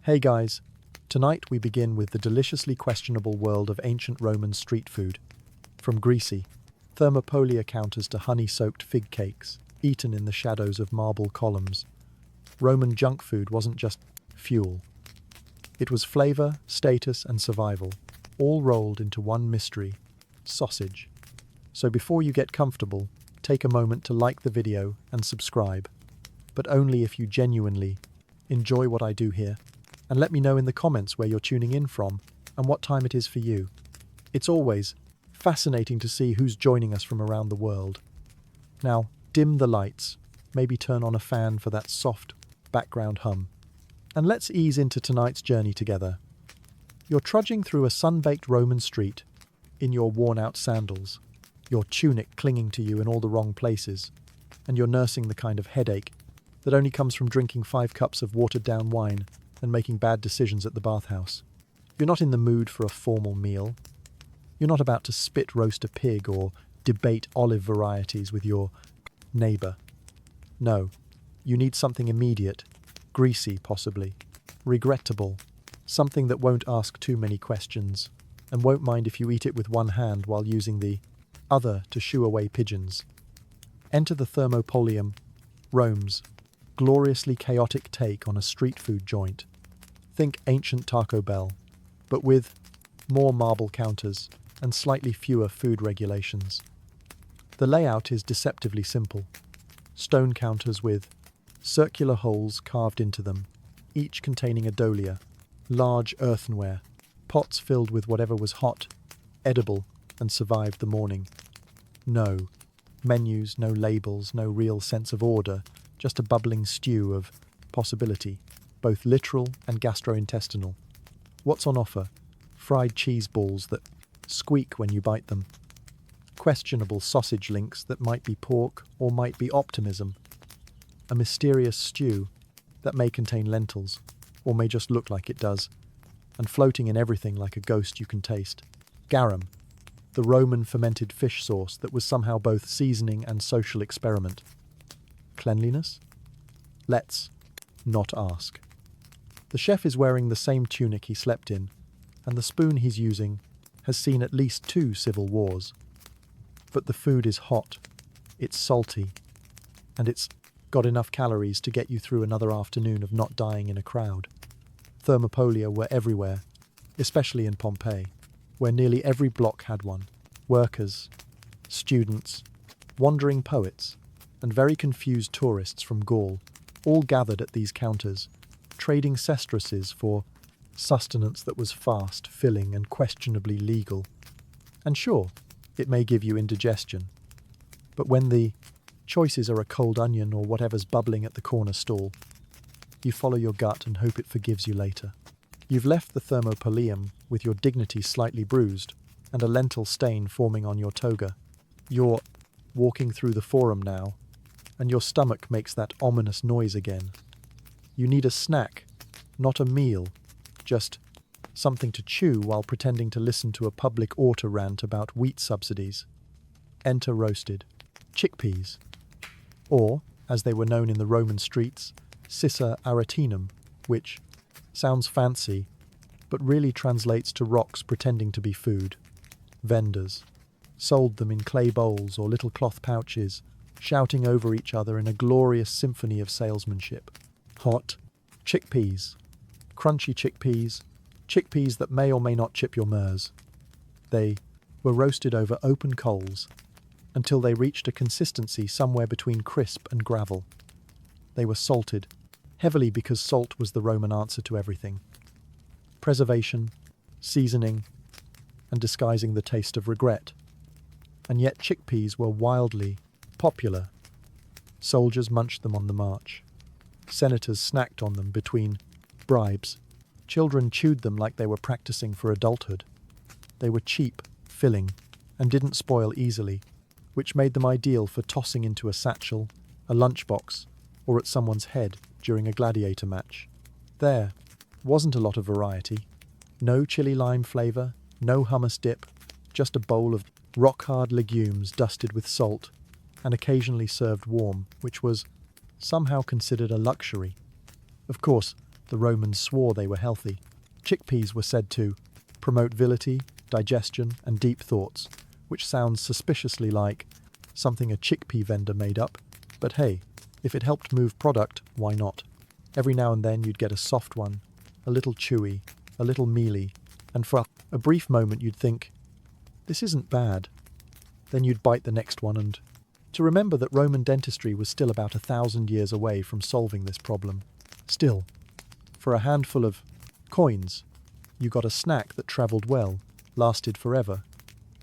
Hey guys, tonight we begin with the deliciously questionable world of ancient Roman street food. From greasy Thermopolia counters to honey-soaked fig cakes, eaten in the shadows of marble columns, Roman junk food wasn't just fuel. It was flavor, status, and survival, all rolled into one mystery: sausage. So before you get comfortable, take a moment to like the video and subscribe, but only if you genuinely enjoy what I do here. And let me know in the comments where you're tuning in from and what time it is for you. It's always fascinating to see who's joining us from around the world. Now, dim the lights, maybe turn on a fan for that soft background hum, and let's ease into tonight's journey together. You're trudging through a sun-baked Roman street in your worn-out sandals, your tunic clinging to you in all the wrong places, and you're nursing the kind of headache that only comes from drinking 5 cups of watered-down wine and making bad decisions at the bathhouse. You're not in the mood for a formal meal. You're not about to spit roast a pig or debate olive varieties with your neighbor. No, you need something immediate, greasy possibly, regrettable, something that won't ask too many questions and won't mind if you eat it with one hand while using the other to shoo away pigeons. Enter the Thermopolium, Rome's gloriously chaotic take on a street food joint. Think ancient Taco Bell, but with more marble counters and slightly fewer food regulations. The layout is deceptively simple. Stone counters with circular holes carved into them, each containing a dolia, large earthenware, pots filled with whatever was hot, edible, and survived the morning. No menus, no labels, no real sense of order, just a bubbling stew of possibility, both literal and gastrointestinal. What's on offer? Fried cheese balls that squeak when you bite them. Questionable sausage links that might be pork or might be optimism. A mysterious stew that may contain lentils, or may just look like it does, and floating in everything like a ghost you can taste. Garum, the Roman fermented fish sauce that was somehow both seasoning and social experiment. Cleanliness? Let's not ask. The chef is wearing the same tunic he slept in, and the spoon he's using has seen at least 2 civil wars. But the food is hot, it's salty, and it's got enough calories to get you through another afternoon of not dying in a crowd. Thermopolia were everywhere, especially in Pompeii, where nearly every block had one. Workers, students, wandering poets, and very confused tourists from Gaul all gathered at these counters, trading sestresses for sustenance that was fast, filling, and questionably legal. And sure, it may give you indigestion, but when the choices are a cold onion or whatever's bubbling at the corner stall, you follow your gut and hope it forgives you later. You've left the Thermopolium with your dignity slightly bruised and a lentil stain forming on your toga. You're walking through the forum now, and your stomach makes that ominous noise again. You need a snack, not a meal, just something to chew while pretending to listen to a public auto rant about wheat subsidies. Enter roasted chickpeas, or, as they were known in the Roman streets, Cissa aratinum, which sounds fancy, but really translates to rocks pretending to be food. Vendors sold them in clay bowls or little cloth pouches, shouting over each other in a glorious symphony of salesmanship. Hot chickpeas, crunchy chickpeas that may or may not chip your MERS. They were roasted over open coals until they reached a consistency somewhere between crisp and gravel. They were salted, heavily because salt was the Roman answer to everything. Preservation, seasoning, and disguising the taste of regret. And yet chickpeas were wildly popular. Soldiers munched them on the march. Senators snacked on them between bribes. Children chewed them like they were practicing for adulthood. They were cheap, filling, and didn't spoil easily, which made them ideal for tossing into a satchel, a lunchbox, or at someone's head during a gladiator match. There wasn't a lot of variety. No chili lime flavor, no hummus dip, just a bowl of rock-hard legumes dusted with salt and occasionally served warm, which was somehow considered a luxury. Of course, The Romans swore they were healthy. Chickpeas were said to promote virility, digestion, and deep thoughts, which sounds suspiciously like something a chickpea vendor made up. But hey, if it helped move product, why not? Every now and then you'd get a soft one, a little chewy, a little mealy, and for a brief moment you'd think, this isn't bad. Then you'd bite the next one and to remember that Roman dentistry was still about 1,000 years away from solving this problem. Still, for a handful of coins, you got a snack that travelled well, lasted forever,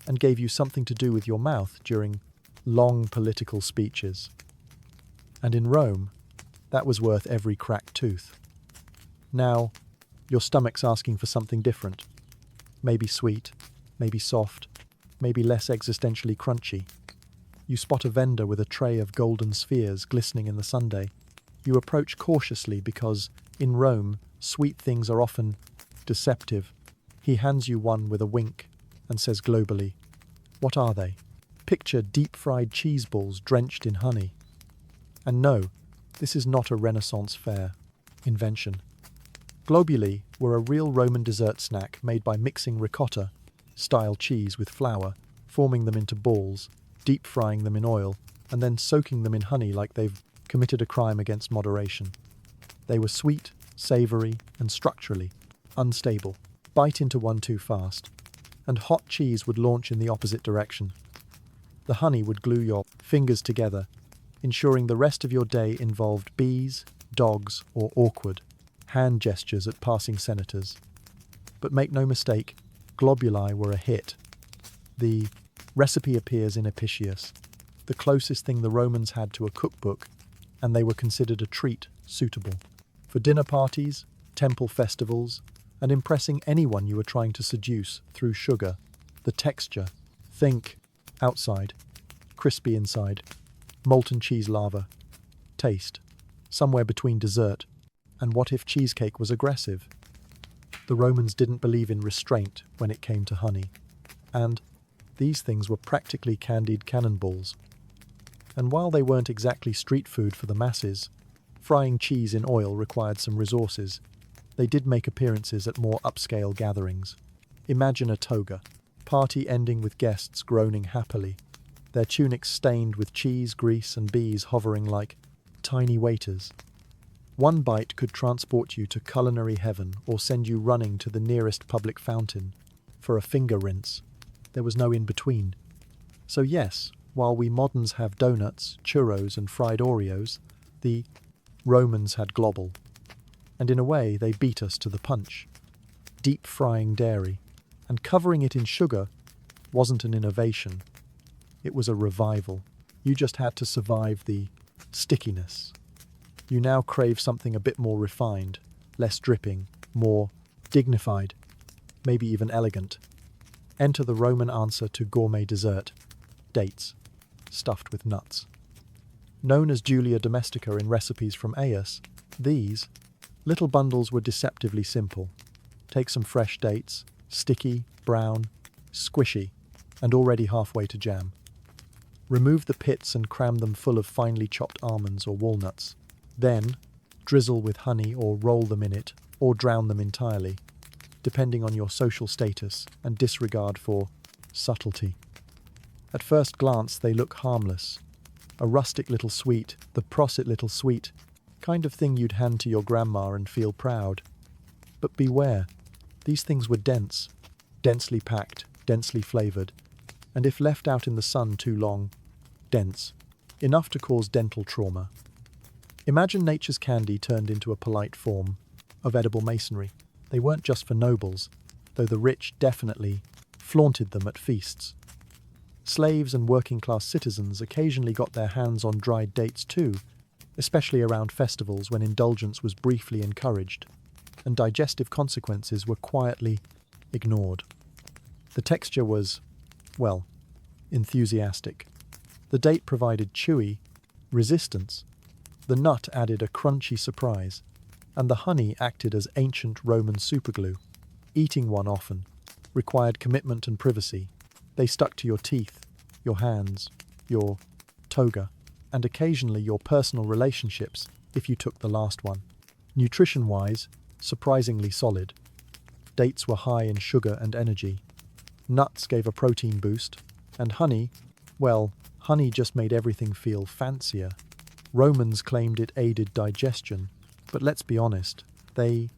and gave you something to do with your mouth during long political speeches. And in Rome, that was worth every cracked tooth. Now, your stomach's asking for something different. Maybe sweet, maybe soft, maybe less existentially crunchy. You spot a vendor with a tray of golden spheres glistening in the sundae. You approach cautiously because, in Rome, sweet things are often deceptive. He hands you one with a wink and says globally, "What are they?" Picture deep-fried cheese balls drenched in honey. And no, this is not a Renaissance fair invention. Globuli were a real Roman dessert snack made by mixing ricotta-style cheese with flour, forming them into balls, deep-frying them in oil, and then soaking them in honey like they've committed a crime against moderation. They were sweet, savoury, and structurally unstable. Bite into one too fast, and hot cheese would launch in the opposite direction. The honey would glue your fingers together, ensuring the rest of your day involved bees, dogs, or awkward hand gestures at passing senators. But make no mistake, globuli were a hit. The recipe appears in Apicius, the closest thing the Romans had to a cookbook, and they were considered a treat suitable for dinner parties, temple festivals, and impressing anyone you were trying to seduce through sugar. The texture, think outside, crispy inside, molten cheese lava. Taste, somewhere between dessert and what if cheesecake was aggressive. The Romans didn't believe in restraint when it came to honey, and these things were practically candied cannonballs. And while they weren't exactly street food for the masses, frying cheese in oil required some resources. They did make appearances at more upscale gatherings. Imagine a toga party ending with guests groaning happily, their tunics stained with cheese, grease, and bees hovering like tiny waiters. One bite could transport you to culinary heaven or send you running to the nearest public fountain for a finger rinse. There was no in-between. So yes, while we moderns have donuts, churros, and fried Oreos, the Romans had global. And in a way, they beat us to the punch. Deep-frying dairy and covering it in sugar wasn't an innovation. It was a revival. You just had to survive the stickiness. You now crave something a bit more refined, less dripping, more dignified, maybe even elegant. Enter the Roman answer to gourmet dessert: dates, stuffed with nuts. Known as Julia domestica in recipes from Aius, these little bundles were deceptively simple. Take some fresh dates, sticky, brown, squishy, and already halfway to jam. Remove the pits and cram them full of finely chopped almonds or walnuts. Then, drizzle with honey or roll them in it, or drown them entirely, depending on your social status and disregard for subtlety. At first glance, they look harmless. A rustic little sweet, the prossit little sweet, kind of thing you'd hand to your grandma and feel proud. But beware, these things were dense, densely packed, densely flavoured, and if left out in the sun too long, dense, enough to cause dental trauma. Imagine nature's candy turned into a polite form of edible masonry. They weren't just for nobles, though the rich definitely flaunted them at feasts. Slaves and working-class citizens occasionally got their hands on dried dates too, especially around festivals when indulgence was briefly encouraged, and digestive consequences were quietly ignored. The texture was, well, enthusiastic. The date provided chewy resistance, the nut added a crunchy surprise, and the honey acted as ancient Roman superglue. Eating one often required commitment and privacy. They stuck to your teeth, your hands, your toga, and occasionally your personal relationships if you took the last one. Nutrition-wise, surprisingly solid. Dates were high in sugar and energy. Nuts gave a protein boost, and honey, well, honey just made everything feel fancier. Romans claimed it aided digestion, but let's be honest, they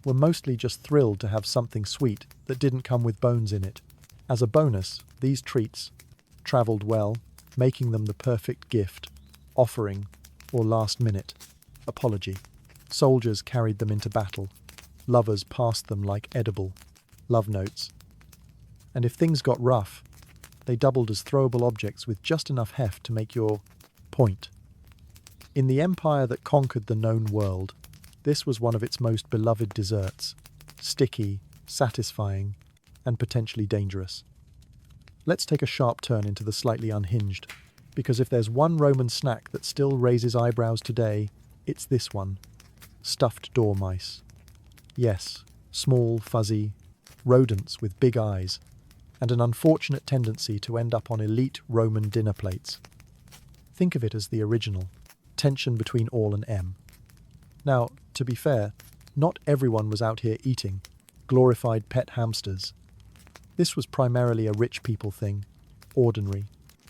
were mostly just thrilled to have something sweet that didn't come with bones in it. As a bonus, these treats travelled well, making them the perfect gift, offering, or last-minute apology. Soldiers carried them into battle. Lovers passed them like edible love notes. And if things got rough, they doubled as throwable objects with just enough heft to make your point. In the empire that conquered the known world, this was one of its most beloved desserts, sticky, satisfying, and potentially dangerous. Let's take a sharp turn into the slightly unhinged, because if there's one Roman snack that still raises eyebrows today, it's this one: stuffed dormice. Yes, small, fuzzy rodents with big eyes, and an unfortunate tendency to end up on elite Roman dinner plates. Think of it as the original tension between all and M. Now, to be fair, not everyone was out here eating glorified pet hamsters. This was primarily a rich people thing, ordinary,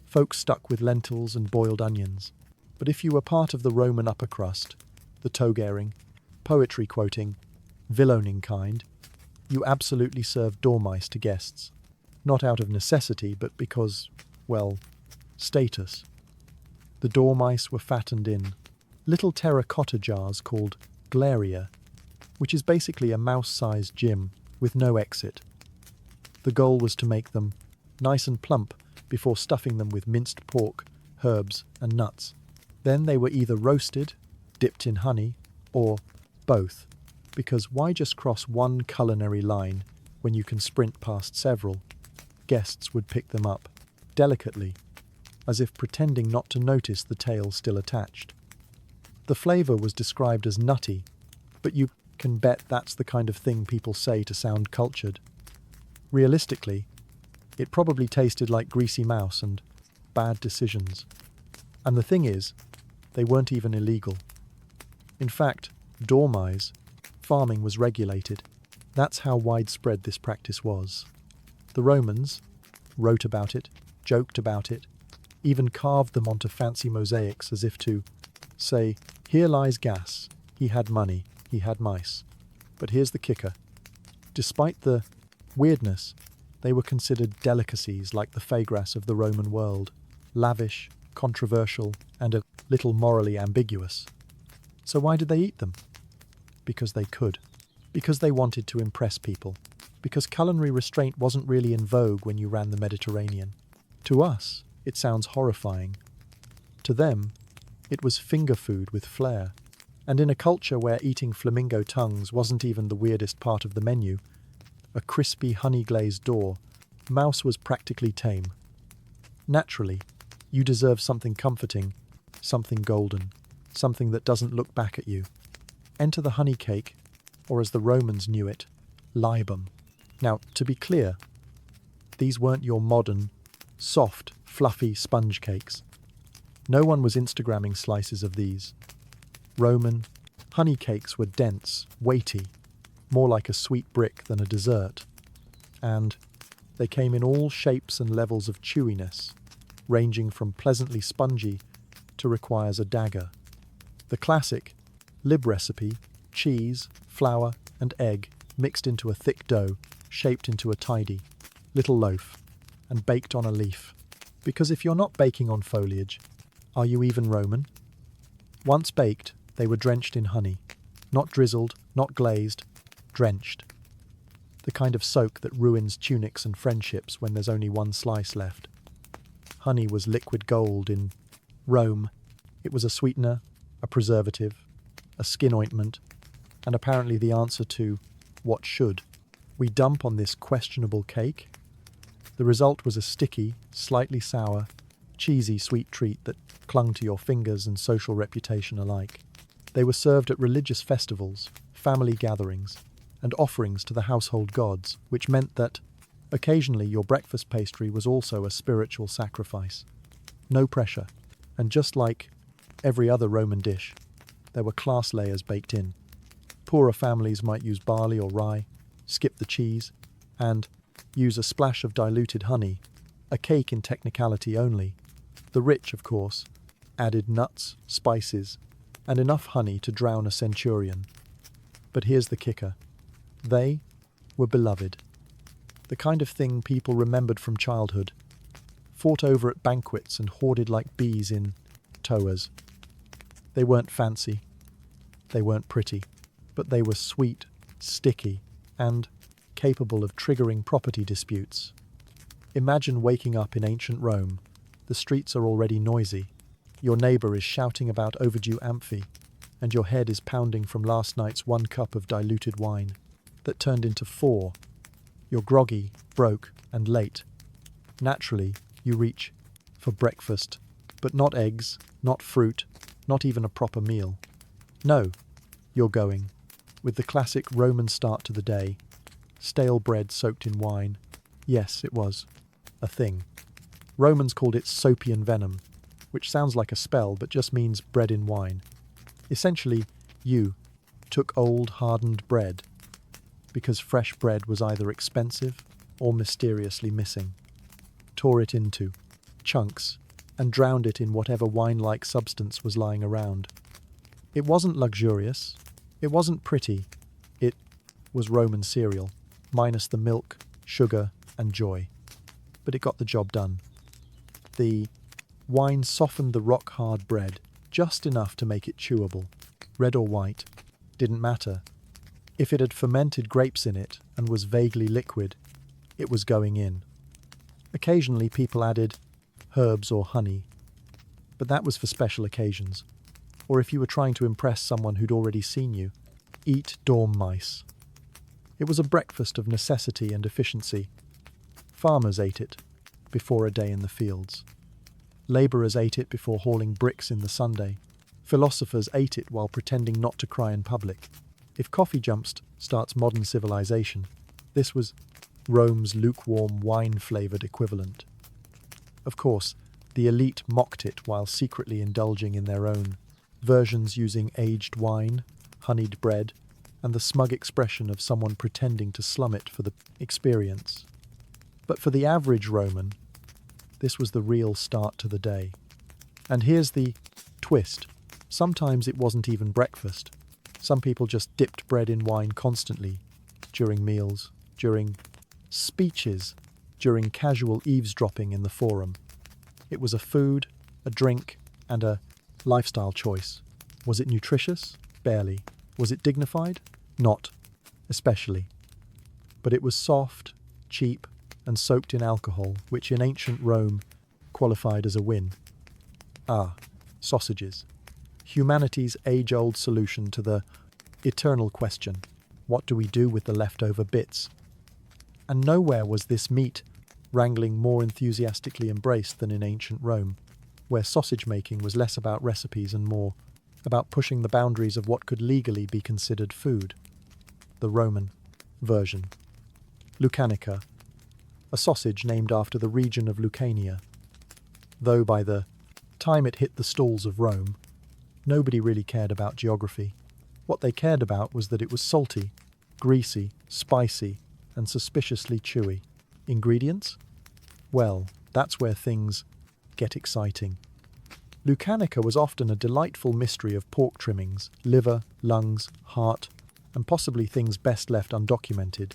folks stuck with lentils and boiled onions. But if you were part of the Roman upper crust, the toga-ing, poetry-quoting, villaining kind, you absolutely served dormice to guests. Not out of necessity, but because, well, status. The dormice were fattened in little terracotta jars called glaria, which is basically a mouse-sized gym with no exit. The goal was to make them nice and plump before stuffing them with minced pork, herbs, and nuts. Then they were either roasted, dipped in honey, or both, because why just cross one culinary line when you can sprint past several? Guests would pick them up, delicately, as if pretending not to notice the tail still attached. The flavour was described as nutty, but you can bet that's the kind of thing people say to sound cultured. Realistically, it probably tasted like greasy mouse and bad decisions. And the thing is, they weren't even illegal. In fact, dormice, farming was regulated. That's how widespread this practice was. The Romans wrote about it, joked about it, even carved them onto fancy mosaics as if to say, here lies gas, he had money, he had mice. But here's the kicker. Despite the weirdness, they were considered delicacies like the foie gras of the Roman world, lavish, controversial, and a little morally ambiguous. So why did they eat them? Because they could. Because they wanted to impress people. Because culinary restraint wasn't really in vogue when you ran the Mediterranean. To us, it sounds horrifying. To them, it was finger food with flair. And in a culture where eating flamingo tongues wasn't even the weirdest part of the menu, a crispy honey-glazed door, mouse was practically tame. Naturally, you deserve something comforting, something golden, something that doesn't look back at you. Enter the honey cake, or as the Romans knew it, libum. Now, to be clear, these weren't your modern, soft, fluffy sponge cakes. No one was Instagramming slices of these. Roman honey cakes were dense, weighty, more like a sweet brick than a dessert. And they came in all shapes and levels of chewiness, ranging from pleasantly spongy to requires a dagger. The classic lib recipe, cheese, flour, and egg mixed into a thick dough, shaped into a tidy little loaf, and baked on a leaf. Because if you're not baking on foliage, are you even Roman? Once baked, they were drenched in honey. Not drizzled, not glazed, drenched. The kind of soak that ruins tunics and friendships when there's only one slice left. Honey was liquid gold in Rome. It was a sweetener, a preservative, a skin ointment, and apparently the answer to what should we dump on this questionable cake? The result was a sticky, slightly sour, cheesy sweet treat that clung to your fingers and social reputation alike. They were served at religious festivals, family gatherings, and offerings to the household gods, which meant that occasionally your breakfast pastry was also a spiritual sacrifice. No pressure, and just like every other Roman dish, there were class layers baked in. Poorer families might use barley or rye, skip the cheese, and use a splash of diluted honey, a cake in technicality only. The rich, of course, added nuts, spices, and enough honey to drown a centurion. But here's the kicker. They were beloved. The kind of thing people remembered from childhood, fought over at banquets and hoarded like bees in toas. They weren't fancy, they weren't pretty, but they were sweet, sticky, and capable of triggering property disputes. Imagine waking up in ancient Rome. The streets are already noisy. Your neighbour is shouting about overdue amphi, and your head is pounding from last night's 1 cup of diluted wine that turned into 4. You're groggy, broke, and late. Naturally, you reach for breakfast, but not eggs, not fruit, not even a proper meal. No, you're going with the classic Roman start to the day. Stale bread soaked in wine. Yes, it was a thing. Romans called it sopian venom, which sounds like a spell but just means bread in wine. Essentially, you took old hardened bread, because fresh bread was either expensive or mysteriously missing, tore it into chunks, and drowned it in whatever wine-like substance was lying around. It wasn't luxurious, it wasn't pretty, it was Roman cereal, minus the milk, sugar, and joy. But it got the job done. The wine softened the rock-hard bread just enough to make it chewable. Red or white, didn't matter. If it had fermented grapes in it and was vaguely liquid, it was going in. Occasionally people added herbs or honey, but that was for special occasions, or if you were trying to impress someone who'd already seen you. Eat dormice. It was a breakfast of necessity and efficiency. Farmers ate it before a day in the fields. Labourers ate it before hauling bricks in the Sunday. Philosophers ate it while pretending not to cry in public. If coffee starts modern civilization, this was Rome's lukewarm, wine-flavoured equivalent. Of course, the elite mocked it while secretly indulging in their own versions using aged wine, honeyed bread, and the smug expression of someone pretending to slum it for the experience. But for the average Roman, this was the real start to the day. And here's the twist. Sometimes it wasn't even breakfast. Some people just dipped bread in wine constantly, during meals, during speeches, during casual eavesdropping in the forum. It was a food, a drink, and a lifestyle choice. Was it nutritious? Barely. Was it dignified? Not, especially. But it was soft, cheap, and soaked in alcohol, which in ancient Rome qualified as a win. Sausages. Humanity's age-old solution to the eternal question, what do we do with the leftover bits? And nowhere was this meat wrangling more enthusiastically embraced than in ancient Rome, where sausage making was less about recipes and more about pushing the boundaries of what could legally be considered food. The Roman version. Lucanica, a sausage named after the region of Lucania. Though by the time it hit the stalls of Rome, nobody really cared about geography. What they cared about was that it was salty, greasy, spicy, and suspiciously chewy. Ingredients? Well, that's where things get exciting. Lucanica was often a delightful mystery of pork trimmings, liver, lungs, heart, and possibly things best left undocumented,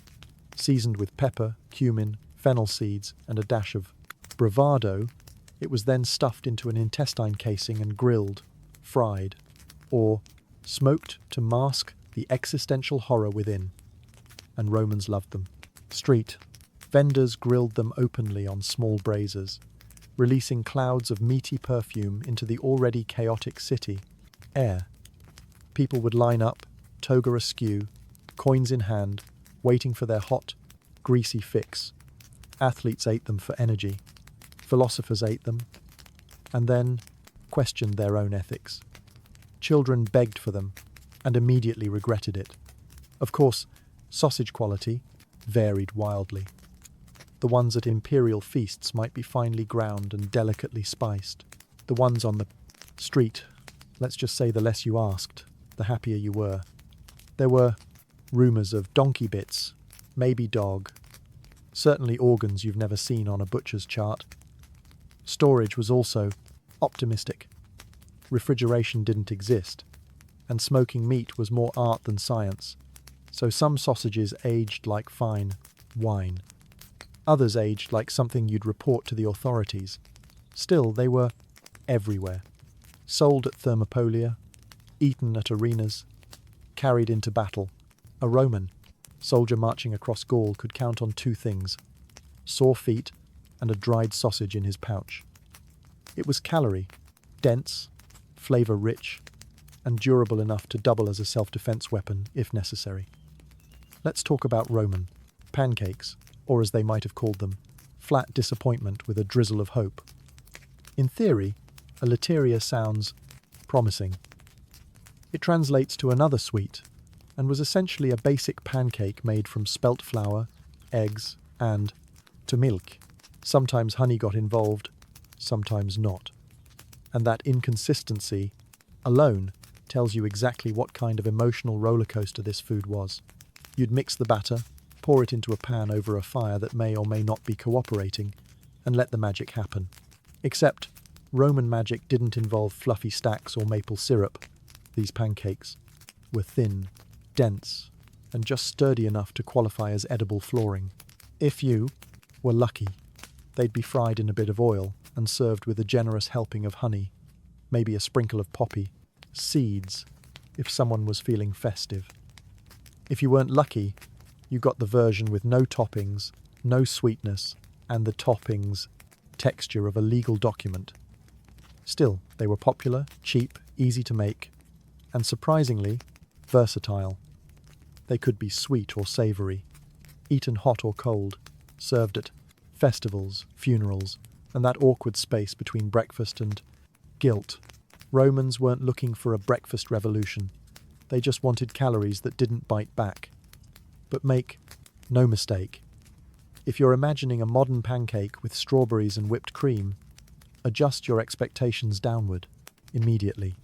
seasoned with pepper, cumin, fennel seeds, and a dash of bravado. It was then stuffed into an intestine casing and grilled, fried, or smoked to mask the existential horror within. And Romans loved them. Street vendors grilled them openly on small braziers, releasing clouds of meaty perfume into the already chaotic city air. People would line up, toga askew, coins in hand, waiting for their hot, greasy fix. Athletes ate them for energy. Philosophers ate them, and then questioned their own ethics. Children begged for them, and immediately regretted it. Of course, sausage quality varied wildly. The ones at imperial feasts might be finely ground and delicately spiced. The ones on the street, let's just say the less you asked, the happier you were. There were rumours of donkey bits, maybe dog, certainly organs you've never seen on a butcher's chart. Storage was also optimistic. Refrigeration didn't exist, and smoking meat was more art than science, so some sausages aged like fine wine. Others aged like something you'd report to the authorities. Still, they were everywhere. Sold at Thermopolia, eaten at arenas, carried into battle. A Roman soldier marching across Gaul could count on two things: sore feet and a dried sausage in his pouch. It was calorie, dense, flavour-rich, and durable enough to double as a self-defense weapon if necessary. Let's talk about Roman pancakes, or as they might have called them, flat disappointment with a drizzle of hope. In theory, a lateria sounds promising. It translates to another sweet, and was essentially a basic pancake made from spelt flour, eggs, and to milk. Sometimes honey got involved, sometimes not. And that inconsistency alone tells you exactly what kind of emotional roller coaster this food was. You'd mix the batter, pour it into a pan over a fire that may or may not be cooperating, and let the magic happen. Except, Roman magic didn't involve fluffy stacks or maple syrup. These pancakes were thin, dense, and just sturdy enough to qualify as edible flooring. If you were lucky, they'd be fried in a bit of oil and served with a generous helping of honey, maybe a sprinkle of poppy seeds, if someone was feeling festive. If you weren't lucky, you got the version with no toppings, no sweetness, and the toppings texture of a legal document. Still, they were popular, cheap, easy to make, and surprisingly, versatile. They could be sweet or savoury, eaten hot or cold, served at festivals, funerals, and that awkward space between breakfast and guilt. Romans weren't looking for a breakfast revolution. They just wanted calories that didn't bite back. But make no mistake, if you're imagining a modern pancake with strawberries and whipped cream, adjust your expectations downward immediately.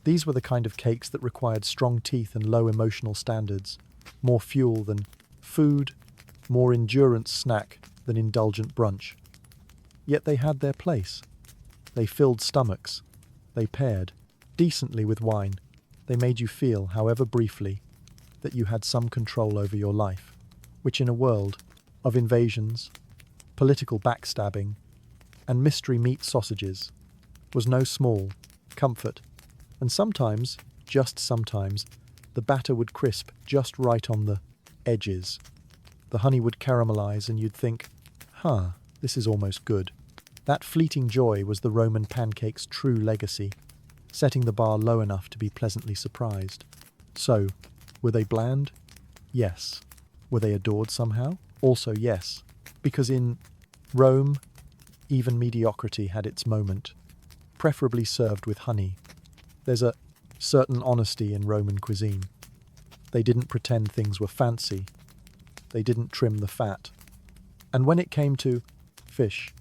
These were the kind of cakes that required strong teeth and low emotional standards, more fuel than food, more endurance snack than indulgent brunch. Yet they had their place. They filled stomachs. They paired decently with wine. They made you feel, however briefly, that you had some control over your life, which in a world of invasions, political backstabbing, and mystery meat sausages was no small comfort. And sometimes, just sometimes, the batter would crisp just right on the edges. The honey would caramelize and you'd think, this is almost good. That fleeting joy was the Roman pancake's true legacy, setting the bar low enough to be pleasantly surprised. So, were they bland? Yes. Were they adored somehow? Also yes, because in Rome, even mediocrity had its moment, preferably served with honey. There's a certain honesty in Roman cuisine. They didn't pretend things were fancy. They didn't trim the fat. And when it came to fish,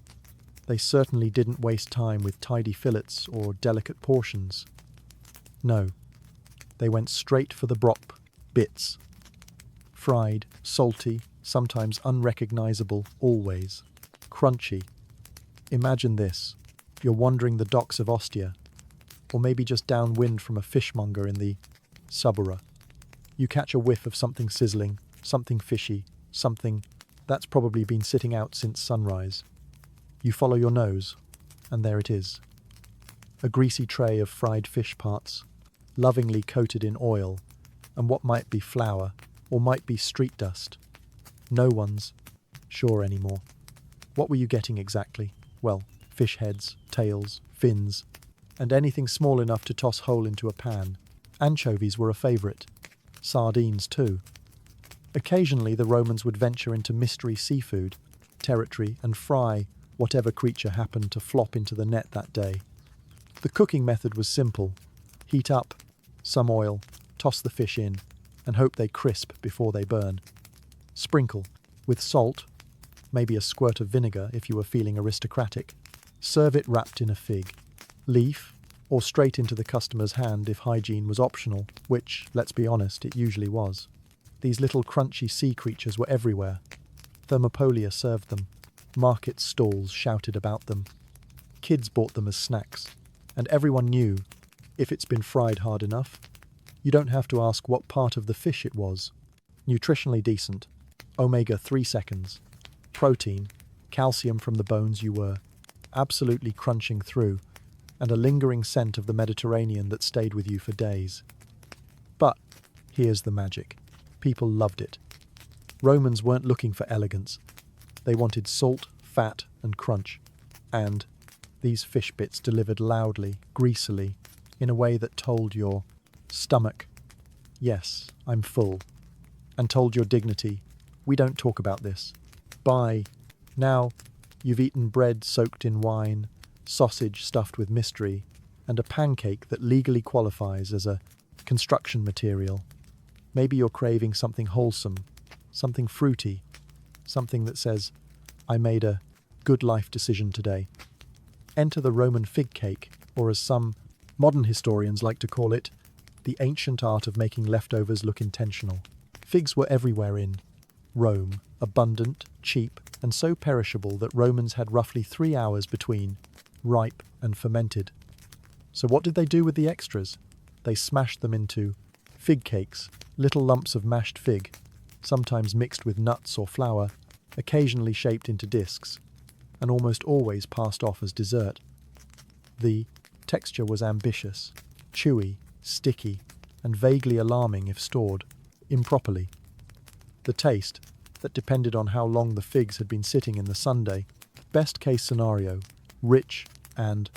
they certainly didn't waste time with tidy fillets or delicate portions. No, they went straight for the broth bits. Fried, salty, sometimes unrecognizable, always. Crunchy. Imagine this. You're wandering the docks of Ostia, or maybe just downwind from a fishmonger in the Subura. You catch a whiff of something sizzling, something fishy, something that's probably been sitting out since sunrise. You follow your nose, and there it is. A greasy tray of fried fish parts, lovingly coated in oil, and what might be flour, or might be street dust. No one's sure anymore. What were you getting exactly? Well, fish heads, tails, fins, and anything small enough to toss whole into a pan. Anchovies were a favourite. Sardines too. Occasionally the Romans would venture into mystery seafood territory and fry whatever creature happened to flop into the net that day. The cooking method was simple. Heat up some oil, toss the fish in, and hope they crisp before they burn. Sprinkle with salt, maybe a squirt of vinegar if you were feeling aristocratic. Serve it wrapped in a fig leaf or straight into the customer's hand if hygiene was optional, which, let's be honest, it usually was. These little crunchy sea creatures were everywhere. Thermopolia served them. Market stalls shouted about them. Kids bought them as snacks. And everyone knew, if it's been fried hard enough, you don't have to ask what part of the fish it was. Nutritionally decent. Omega 3 seconds. Protein. Calcium from the bones you were. Absolutely crunching through. And a lingering scent of the Mediterranean that stayed with you for days. But here's the magic. People loved it. Romans weren't looking for elegance. They wanted salt, fat, and crunch. And these fish bits delivered loudly, greasily, in a way that told your stomach, yes, I'm full, and told your dignity, we don't talk about this. Bye. Now, you've eaten bread soaked in wine, sausage stuffed with mystery, and a pancake that legally qualifies as a construction material. Maybe you're craving something wholesome, something fruity, something that says, I made a good life decision today. Enter the Roman fig cake, or as some modern historians like to call it, the ancient art of making leftovers look intentional. Figs were everywhere in Rome, abundant, cheap, and so perishable that Romans had roughly 3 hours between ripe and fermented. So what did they do with the extras? They smashed them into fig cakes, little lumps of mashed fig, sometimes mixed with nuts or flour, occasionally shaped into discs, and almost always passed off as dessert. The texture was ambitious, chewy, sticky, and vaguely alarming if stored improperly. The taste, that depended on how long the figs had been sitting in the sundae, best case scenario, rich and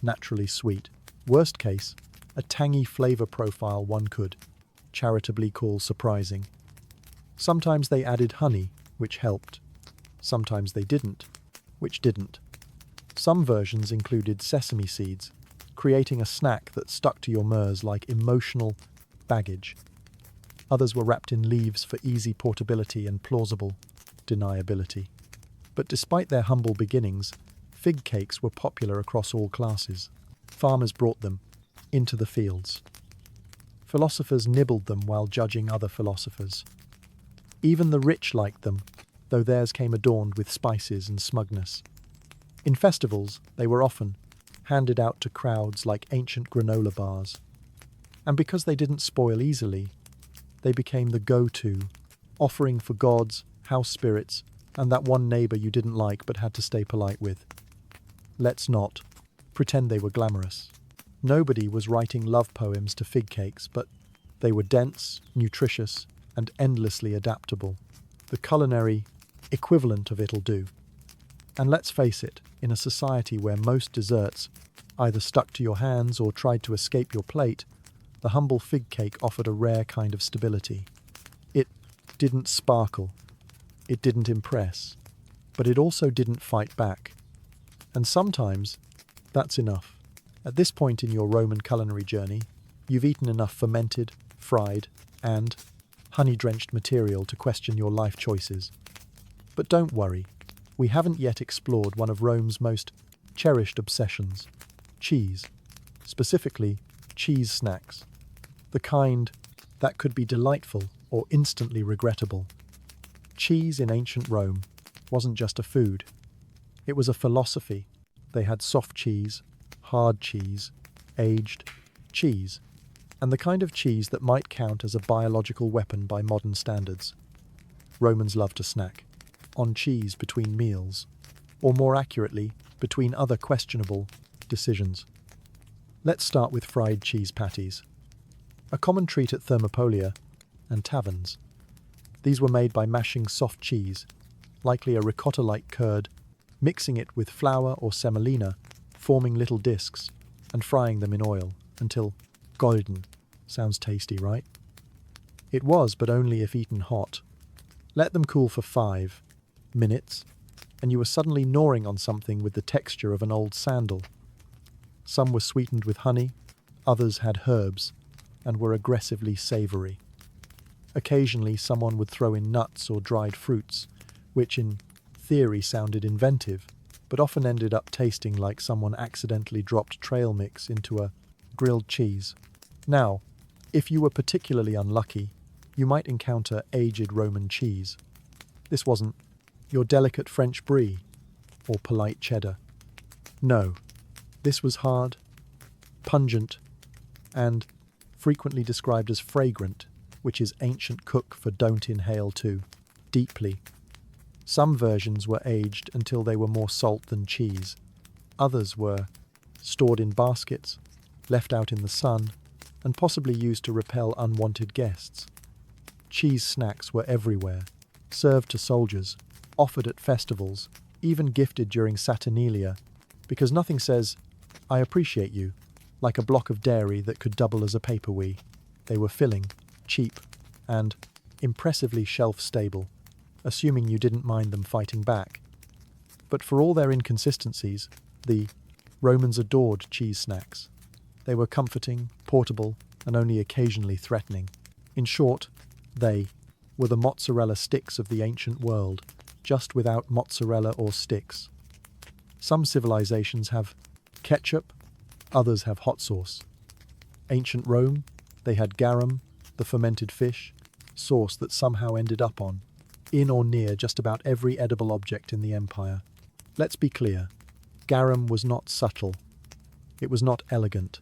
naturally sweet. Worst case, a tangy flavor profile one could charitably call surprising. Sometimes they added honey, which helped. Sometimes they didn't, which didn't. Some versions included sesame seeds, creating a snack that stuck to your mers like emotional baggage. Others were wrapped in leaves for easy portability and plausible deniability. But despite their humble beginnings, fig cakes were popular across all classes. Farmers brought them into the fields. Philosophers nibbled them while judging other philosophers. Even the rich liked them, though theirs came adorned with spices and smugness. In festivals, they were often handed out to crowds like ancient granola bars. And because they didn't spoil easily, they became the go-to, offering for gods, house spirits, and that one neighbour you didn't like but had to stay polite with. Let's not pretend they were glamorous. Nobody was writing love poems to fig cakes, but they were dense, nutritious, and endlessly adaptable. The culinary equivalent of it'll do. And let's face it, in a society where most desserts either stuck to your hands or tried to escape your plate, the humble fig cake offered a rare kind of stability. It didn't sparkle, it didn't impress, but it also didn't fight back. And sometimes, that's enough. At this point in your Roman culinary journey, you've eaten enough fermented, fried, and honey-drenched material to question your life choices. But don't worry, we haven't yet explored one of Rome's most cherished obsessions, cheese. Specifically, cheese snacks. The kind that could be delightful or instantly regrettable. Cheese in ancient Rome wasn't just a food. It was a philosophy. They had soft cheese, hard cheese, aged cheese, and the kind of cheese that might count as a biological weapon by modern standards. Romans loved to snack on cheese between meals, or more accurately, between other questionable decisions. Let's start with fried cheese patties, a common treat at Thermopolia and taverns. These were made by mashing soft cheese, likely a ricotta-like curd, mixing it with flour or semolina, forming little discs, and frying them in oil until golden. Sounds tasty, right? It was, but only if eaten hot. Let them cool for 5 minutes, and you were suddenly gnawing on something with the texture of an old sandal. Some were sweetened with honey, others had herbs, and were aggressively savoury. Occasionally someone would throw in nuts or dried fruits, which in theory sounded inventive, but often ended up tasting like someone accidentally dropped trail mix into a grilled cheese. Now, if you were particularly unlucky, you might encounter aged Roman cheese. This wasn't your delicate French brie or polite cheddar. No, this was hard, pungent, and frequently described as fragrant, which is ancient cook for don't inhale too deeply. Some versions were aged until they were more salt than cheese. Others were stored in baskets, left out in the sun, and possibly used to repel unwanted guests. Cheese snacks were everywhere, served to soldiers, offered at festivals, even gifted during Saturnalia, because nothing says, "I appreciate you," like a block of dairy that could double as a paperweight. They were filling, cheap, and impressively shelf-stable, assuming you didn't mind them fighting back. But for all their inconsistencies, the Romans adored cheese snacks. They were comforting, portable, and only occasionally threatening. In short, they were the mozzarella sticks of the ancient world, just without mozzarella or sticks. Some civilizations have ketchup, others have hot sauce. Ancient Rome, they had garum, the fermented fish, sauce that somehow ended up on, in or near just about every edible object in the empire. Let's be clear, garum was not subtle. It was not elegant.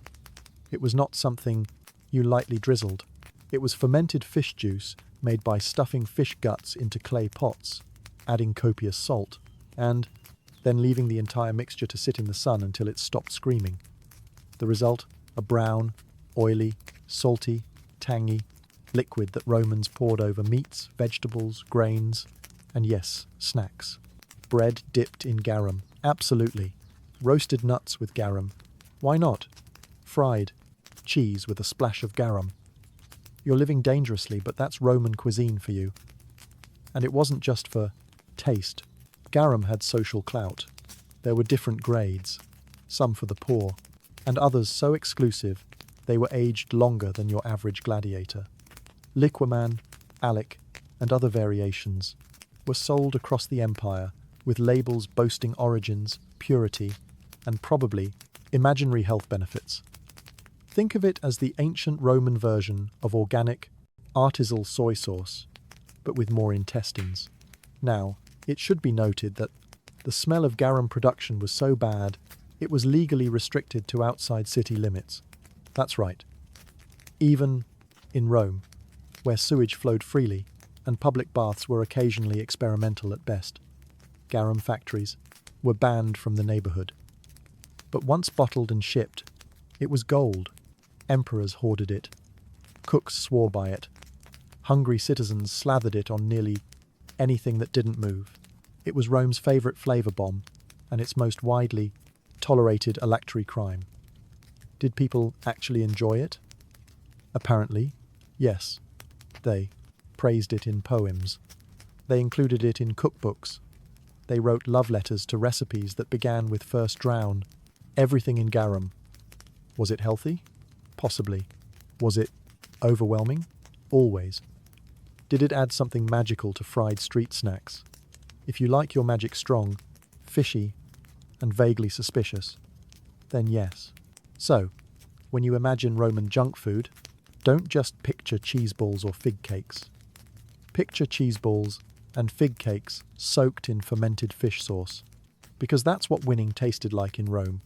It was not something you lightly drizzled. It was fermented fish juice made by stuffing fish guts into clay pots, adding copious salt, and then leaving the entire mixture to sit in the sun until it stopped screaming. The result, a brown, oily, salty, tangy liquid that Romans poured over meats, vegetables, grains, and yes, snacks. Bread dipped in garum, absolutely. Roasted nuts with garum. Why not? Fried cheese with a splash of garum. You're living dangerously, but that's Roman cuisine for you. And it wasn't just for taste. Garum had social clout. There were different grades, some for the poor, and others so exclusive they were aged longer than your average gladiator. Liquorman, Alec, and other variations were sold across the empire with labels boasting origins, purity, and probably imaginary health benefits. Think of it as the ancient Roman version of organic, artisanal soy sauce, but with more intestines. Now, it should be noted that the smell of garum production was so bad, it was legally restricted to outside city limits. That's right. Even in Rome, where sewage flowed freely and public baths were occasionally experimental at best, garum factories were banned from the neighborhood. But once bottled and shipped, it was gold. Emperors hoarded it. Cooks swore by it. Hungry citizens slathered it on nearly anything that didn't move. It was Rome's favorite flavor bomb, and its most widely tolerated electory crime. Did people actually enjoy it? Apparently, yes. They praised it in poems. They included it in cookbooks. They wrote love letters to recipes that began with "first drown." Everything in garum. Was it healthy? Possibly. Was it overwhelming? Always. Did it add something magical to fried street snacks? If you like your magic strong, fishy, and vaguely suspicious, then yes. So, when you imagine Roman junk food, don't just picture cheese balls or fig cakes. Picture cheese balls and fig cakes soaked in fermented fish sauce, because that's what winning tasted like in Rome.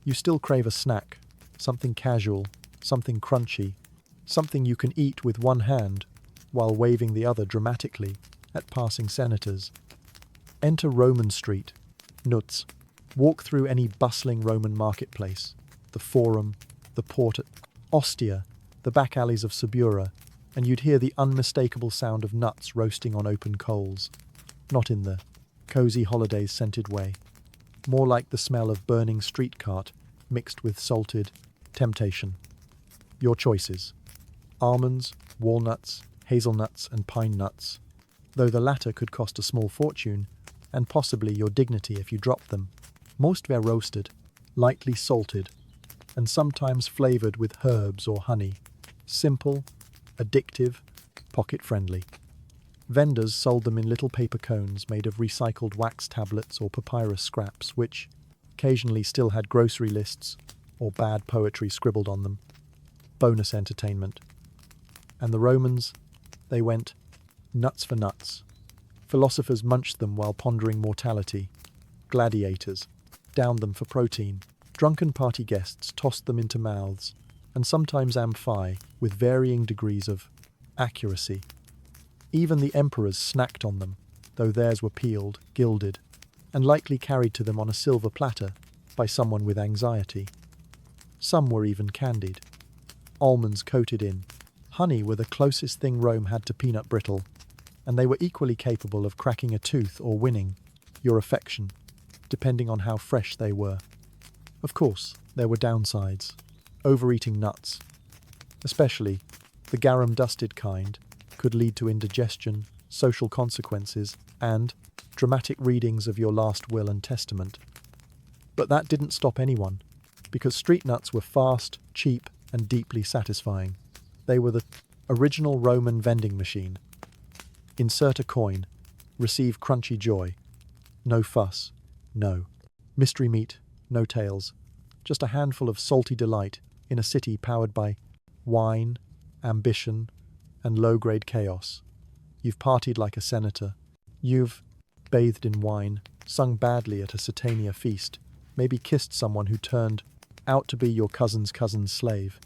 You still crave a snack, something casual, something crunchy, something you can eat with one hand while waving the other dramatically at passing senators. Enter Roman Street, Nuts. Walk through any bustling Roman marketplace, the Forum, the Port at Ostia, the back alleys of Subura, and you'd hear the unmistakable sound of nuts roasting on open coals. Not in the cozy holidays-scented way. More like the smell of burning street cart mixed with salted temptation. Your choices: almonds, walnuts, hazelnuts, and pine nuts, though the latter could cost a small fortune, and possibly your dignity if you dropped them. Most were roasted, lightly salted, and sometimes flavored with herbs or honey. Simple, addictive, pocket-friendly. Vendors sold them in little paper cones made of recycled wax tablets or papyrus scraps, which occasionally still had grocery lists or bad poetry scribbled on them. Bonus entertainment. And the Romans, they went nuts for nuts. Philosophers munched them while pondering mortality. Gladiators downed them for protein. Drunken party guests tossed them into mouths, and sometimes amphi, with varying degrees of accuracy. Even the emperors snacked on them, though theirs were peeled, gilded, and likely carried to them on a silver platter by someone with anxiety. Some were even candied. Almonds coated in honey were the closest thing Rome had to peanut brittle, and they were equally capable of cracking a tooth or winning your affection, depending on how fresh they were. Of course, there were downsides. Overeating nuts, especially the garum-dusted kind, could lead to indigestion, social consequences, and dramatic readings of your last will and testament. But that didn't stop anyone, because street nuts were fast, cheap, and deeply satisfying. They were the original Roman vending machine. Insert a coin, receive crunchy joy. No fuss, no mystery meat, no tales. Just a handful of salty delight in a city powered by wine, ambition, and low-grade chaos. You've partied like a senator. You've bathed in wine, sung badly at a Satania feast, maybe kissed someone who turned out to be your cousin's slave.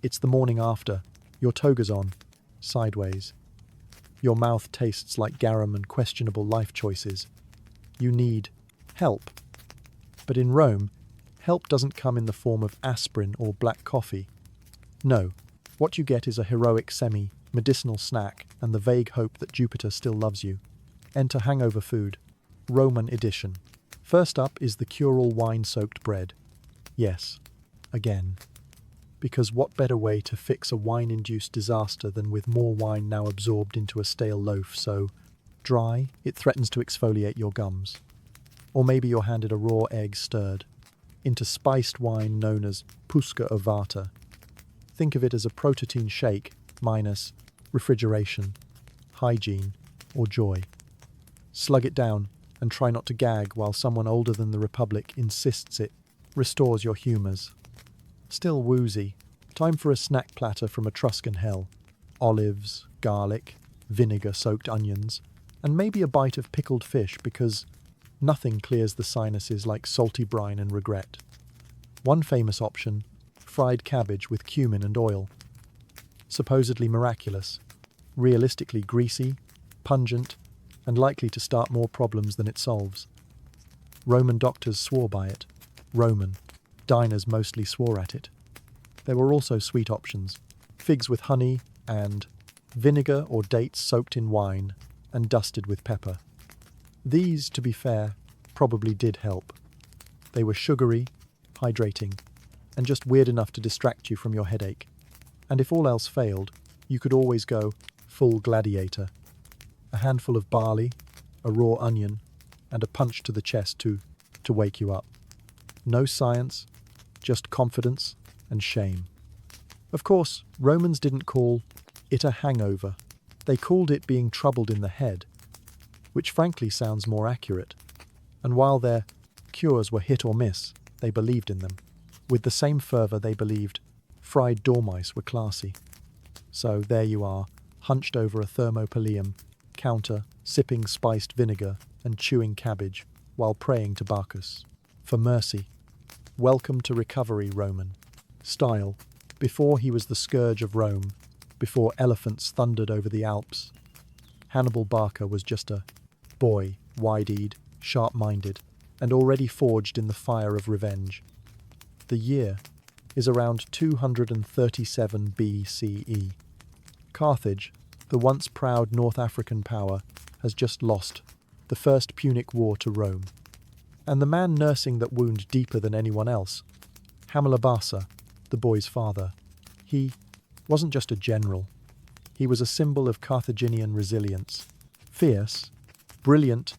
It's the morning after. Your toga's on, sideways. Your mouth tastes like garum and questionable life choices. You need help. But in Rome, help doesn't come in the form of aspirin or black coffee. No, what you get is a heroic semi-medicinal snack and the vague hope that Jupiter still loves you. Enter hangover food, Roman edition. First up is the cure-all wine-soaked bread. Yes, again. Because what better way to fix a wine-induced disaster than with more wine now absorbed into a stale loaf so dry it threatens to exfoliate your gums. Or maybe you're handed a raw egg stirred into spiced wine known as pusca ovata. Think of it as a protein shake minus refrigeration, hygiene, or joy. Slug it down and try not to gag while someone older than the Republic insists it restores your humours. Still woozy, time for a snack platter from Etruscan hell. Olives, garlic, vinegar-soaked onions, and maybe a bite of pickled fish because nothing clears the sinuses like salty brine and regret. One famous option, fried cabbage with cumin and oil. Supposedly miraculous, realistically greasy, pungent, and likely to start more problems than it solves. Roman doctors swore by it. Roman diners mostly swore at it. There were also sweet options, figs with honey and vinegar or dates soaked in wine and dusted with pepper. These, to be fair, probably did help. They were sugary, hydrating, and just weird enough to distract you from your headache. And if all else failed, you could always go full gladiator. A handful of barley, a raw onion, and a punch to the chest to wake you up. No science, just confidence and shame. Of course, Romans didn't call it a hangover. They called it being troubled in the head, which frankly sounds more accurate. And while their cures were hit or miss, they believed in them. With the same fervour they believed fried dormice were classy. So there you are, hunched over a Thermopolium counter, sipping spiced vinegar and chewing cabbage while praying to Bacchus for mercy. Welcome to recovery, Roman style, before he was the scourge of Rome, before elephants thundered over the Alps. Hannibal Barca was just a boy, wide-eyed, sharp-minded, and already forged in the fire of revenge. The year is around 237 BCE. Carthage, the once proud North African power, has just lost the First Punic War to Rome. And the man nursing that wound deeper than anyone else, Hamilabasa, the boy's father, he wasn't just a general. He was a symbol of Carthaginian resilience, fierce, brilliant,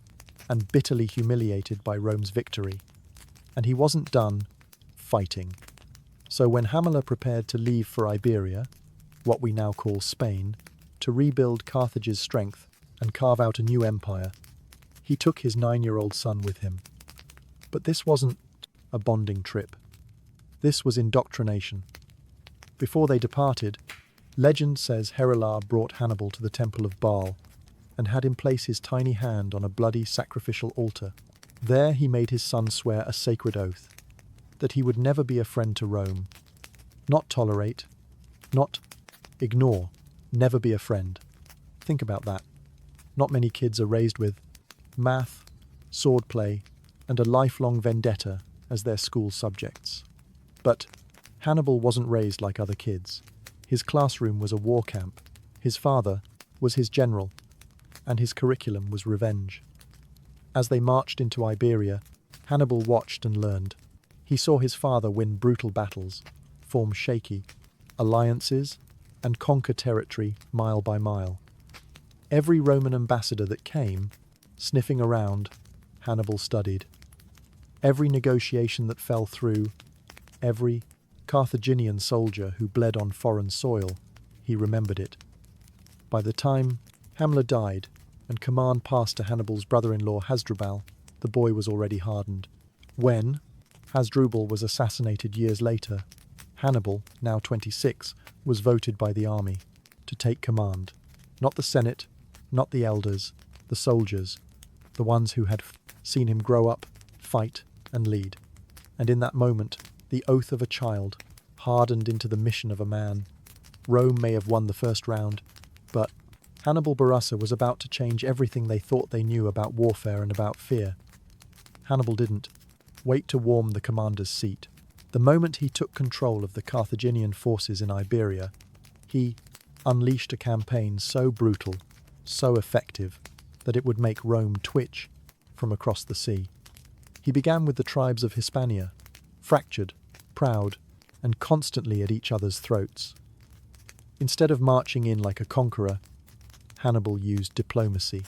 and bitterly humiliated by Rome's victory. And he wasn't done fighting. So when Hamila prepared to leave for Iberia, what we now call Spain, to rebuild Carthage's strength and carve out a new empire, he took his 9-year-old son with him. But this wasn't a bonding trip. This was indoctrination. Before they departed, legend says Herilar brought Hannibal to the temple of Baal and had him place his tiny hand on a bloody sacrificial altar. There he made his son swear a sacred oath that he would never be a friend to Rome, not tolerate, not ignore, never be a friend. Think about that. Not many kids are raised with math, swordplay, and a lifelong vendetta as their school subjects. But Hannibal wasn't raised like other kids. His classroom was a war camp, his father was his general, and his curriculum was revenge. As they marched into Iberia, Hannibal watched and learned. He saw his father win brutal battles, form shaky alliances, and conquer territory mile by mile. Every Roman ambassador that came, sniffing around, Hannibal studied. Every negotiation that fell through, every Carthaginian soldier who bled on foreign soil, he remembered it. By the time Hamla died and command passed to Hannibal's brother-in-law Hasdrubal, the boy was already hardened. When Hasdrubal was assassinated years later, Hannibal, now 26, was voted by the army to take command. Not the Senate, not the elders, the soldiers, the ones who had seen him grow up, fight, and lead. And in that moment, the oath of a child hardened into the mission of a man. Rome may have won the first round, but Hannibal Barca was about to change everything they thought they knew about warfare and about fear. Hannibal didn't wait to warm the commander's seat. The moment he took control of the Carthaginian forces in Iberia, he unleashed a campaign so brutal, so effective, that it would make Rome twitch from across the sea. He began with the tribes of Hispania, fractured, proud, and constantly at each other's throats. Instead of marching in like a conqueror, Hannibal used diplomacy,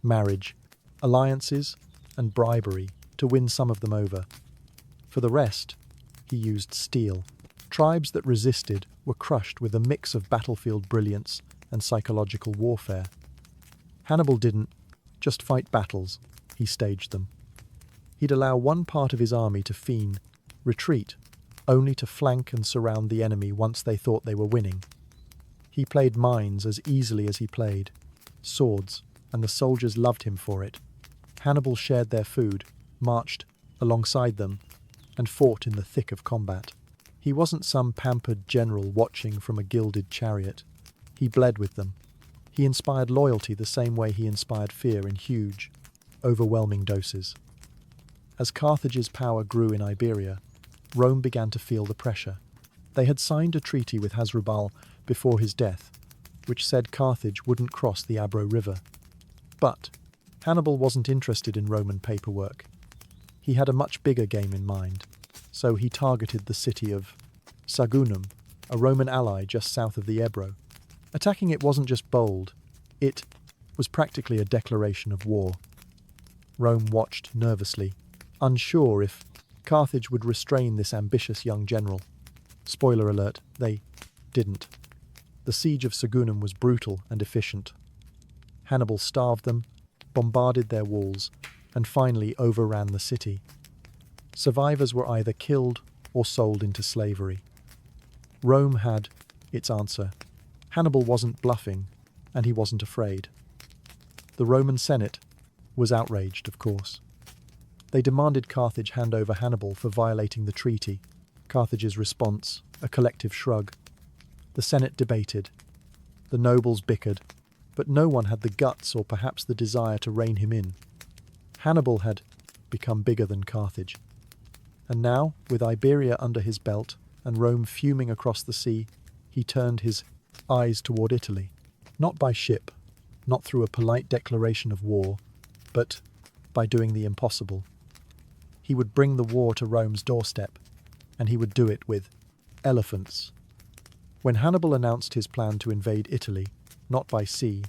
marriage, alliances, and bribery to win some of them over. For the rest, he used steel. Tribes that resisted were crushed with a mix of battlefield brilliance and psychological warfare. Hannibal didn't just fight battles, he staged them. He'd allow one part of his army to feign retreat, only to flank and surround the enemy once they thought they were winning. He played mines as easily as he played swords, and the soldiers loved him for it. Hannibal shared their food, marched alongside them, and fought in the thick of combat. He wasn't some pampered general watching from a gilded chariot. He bled with them. He inspired loyalty the same way he inspired fear in huge, overwhelming doses. As Carthage's power grew in Iberia, Rome began to feel the pressure. They had signed a treaty with Hasdrubal before his death, which said Carthage wouldn't cross the Abro River. But Hannibal wasn't interested in Roman paperwork. He had a much bigger game in mind, so he targeted the city of Saguntum, a Roman ally just south of the Ebro. Attacking it wasn't just bold, it was practically a declaration of war. Rome watched nervously, unsure if Carthage would restrain this ambitious young general. Spoiler alert, they didn't. The siege of Saguntum was brutal and efficient. Hannibal starved them, bombarded their walls, and finally overran the city. Survivors were either killed or sold into slavery. Rome had its answer. Hannibal wasn't bluffing, and he wasn't afraid. The Roman Senate was outraged, of course. They demanded Carthage hand over Hannibal for violating the treaty. Carthage's response, a collective shrug. The Senate debated. The nobles bickered, but no one had the guts or perhaps the desire to rein him in. Hannibal had become bigger than Carthage. And now, with Iberia under his belt and Rome fuming across the sea, he turned his eyes toward Italy. Not by ship, not through a polite declaration of war, but by doing the impossible. He would bring the war to Rome's doorstep, and he would do it with elephants. When Hannibal announced his plan to invade Italy, not by sea,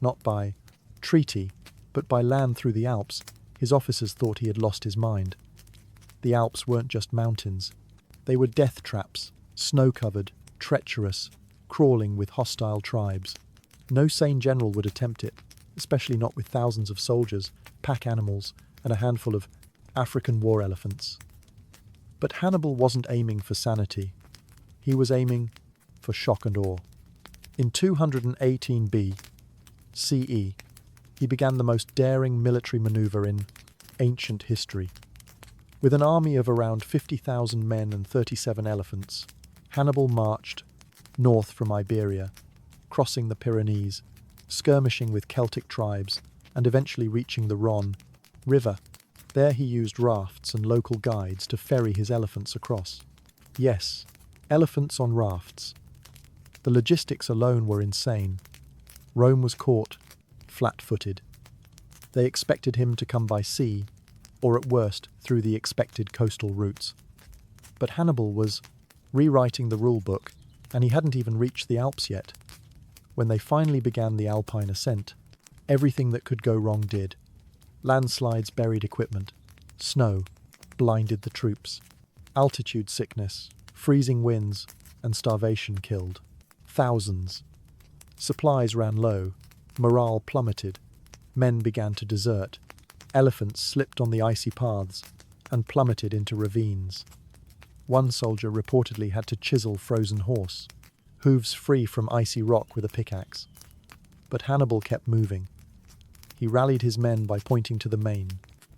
not by treaty, but by land through the Alps, his officers thought he had lost his mind. The Alps weren't just mountains. They were death traps, snow-covered, treacherous, crawling with hostile tribes. No sane general would attempt it, especially not with thousands of soldiers, pack animals, and a handful of African war elephants. But Hannibal wasn't aiming for sanity. He was aiming for shock and awe. In 218 BCE, he began the most daring military maneuver in ancient history. With an army of around 50,000 men and 37 elephants, Hannibal marched north from Iberia, crossing the Pyrenees, skirmishing with Celtic tribes, and eventually reaching the Rhône River. There he used rafts and local guides to ferry his elephants across. Yes, elephants on rafts. The logistics alone were insane. Rome was caught flat-footed. They expected him to come by sea, or at worst, through the expected coastal routes. But Hannibal was rewriting the rule book, and he hadn't even reached the Alps yet. When they finally began the Alpine ascent, everything that could go wrong did. Landslides buried equipment. Snow blinded the troops. Altitude sickness, freezing winds, and starvation killed thousands. Supplies ran low. Morale plummeted. Men began to desert. Elephants slipped on the icy paths and plummeted into ravines. One soldier reportedly had to chisel frozen horse, hooves free from icy rock with a pickaxe. But Hannibal kept moving. He rallied his men by pointing to the main,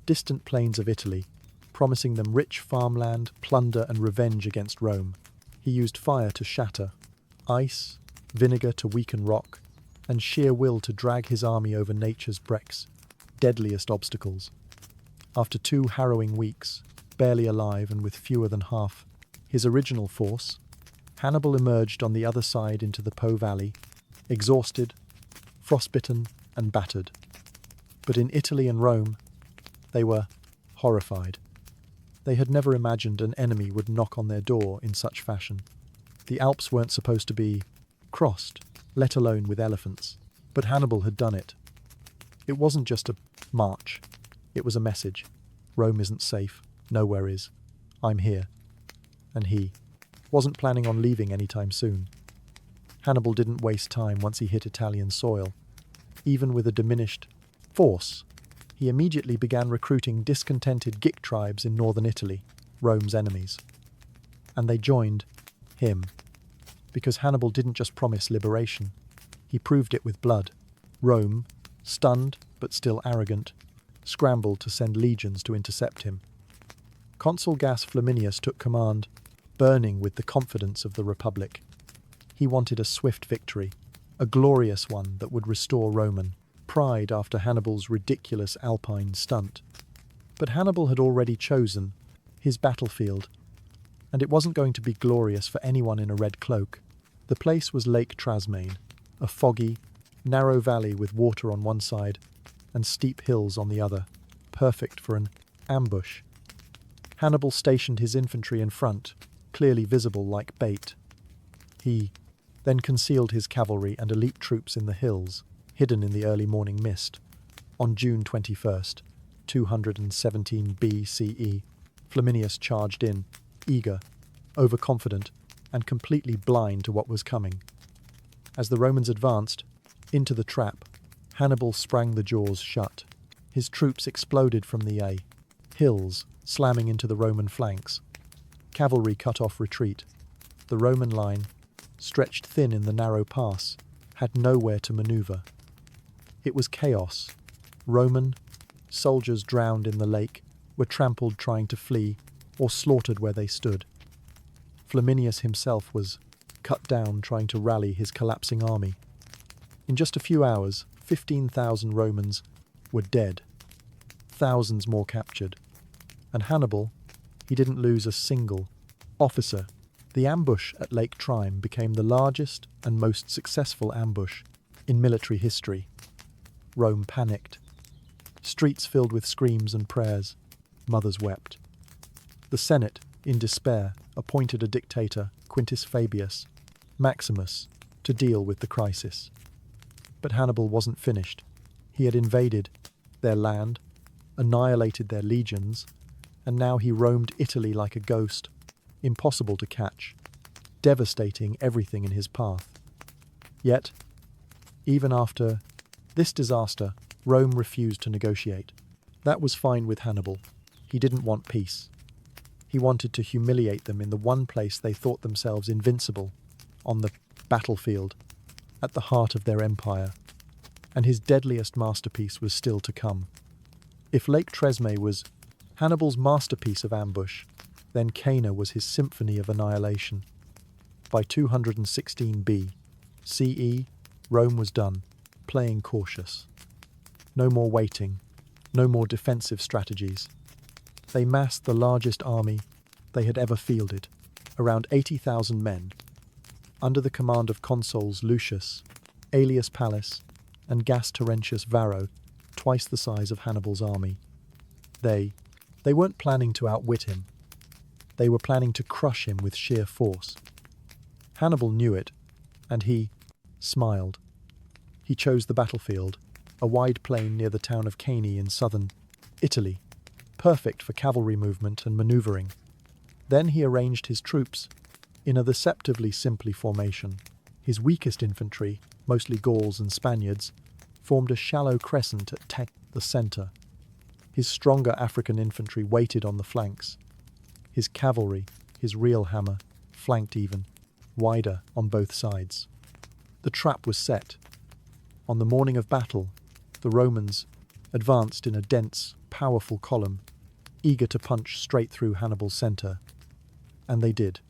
distant plains of Italy, promising them rich farmland, plunder, and revenge against Rome. He used fire to shatter, ice, vinegar to weaken rock, and sheer will to drag his army over nature's bricks, deadliest obstacles. After 2 harrowing weeks, barely alive and with fewer than half his original force, Hannibal emerged on the other side into the Po Valley, exhausted, frostbitten, and battered. But in Italy and Rome, they were horrified. They had never imagined an enemy would knock on their door in such fashion. The Alps weren't supposed to be crossed, let alone with elephants. But Hannibal had done it. It wasn't just a march. It was a message. Rome isn't safe. Nowhere is. I'm here. And he wasn't planning on leaving anytime soon. Hannibal didn't waste time once he hit Italian soil. Even with a diminished force, he immediately began recruiting discontented Gic tribes in northern Italy, Rome's enemies. And they joined him. Because Hannibal didn't just promise liberation, he proved it with blood. Rome, stunned but still arrogant, scrambled to send legions to intercept him. Consul Gas Flaminius took command, burning with the confidence of the Republic. He wanted a swift victory, a glorious one that would restore Roman pride after Hannibal's ridiculous Alpine stunt. But Hannibal had already chosen his battlefield, and it wasn't going to be glorious for anyone in a red cloak. The place was Lake Trasmaine, a foggy, narrow valley with water on one side and steep hills on the other, perfect for an ambush. Hannibal stationed his infantry in front, clearly visible like bait. He then concealed his cavalry and elite troops in the hills, hidden in the early morning mist. On June 21st, 217 BCE, Flaminius charged in, eager, overconfident, and completely blind to what was coming. As the Romans advanced into the trap, Hannibal sprang the jaws shut. His troops exploded from the hills, slamming into the Roman flanks. Cavalry cut off retreat. The Roman line, stretched thin in the narrow pass, had nowhere to maneuver. It was chaos. Roman soldiers drowned in the lake, were trampled trying to flee, or slaughtered where they stood. Flaminius himself was cut down trying to rally his collapsing army. In just a few hours, 15,000 Romans were dead, thousands more captured. And Hannibal, he didn't lose a single officer. The ambush at Lake Trime became the largest and most successful ambush in military history. Rome panicked. Streets filled with screams and prayers. Mothers wept. The Senate, in despair, appointed a dictator, Quintus Fabius Maximus, to deal with the crisis. But Hannibal wasn't finished. He had invaded their land, annihilated their legions, and now he roamed Italy like a ghost, impossible to catch, devastating everything in his path. Yet, even after this disaster, Rome refused to negotiate. That was fine with Hannibal. He didn't want peace. He wanted to humiliate them in the one place they thought themselves invincible, on the battlefield, at the heart of their empire. And his deadliest masterpiece was still to come. If Lake Tresme was Hannibal's masterpiece of ambush, then Cana was his symphony of annihilation. By 216 B.C., Rome was done, playing cautious. No more waiting, no more defensive strategies. They massed the largest army they had ever fielded, around 80,000 men, under the command of consuls Lucius, Aelius Pallas, and Gas Terentius Varro, twice the size of Hannibal's army. They weren't planning to outwit him. They were planning to crush him with sheer force. Hannibal knew it, and he smiled. He chose the battlefield, a wide plain near the town of Cannae in southern Italy, perfect for cavalry movement and maneuvering. Then he arranged his troops in a deceptively simple formation. His weakest infantry, mostly Gauls and Spaniards, formed a shallow crescent at the center. His stronger African infantry waited on the flanks. His cavalry, his real hammer, flanked even wider on both sides. The trap was set. On the morning of battle, the Romans advanced in a dense, powerful column, eager to punch straight through Hannibal's center. And they did.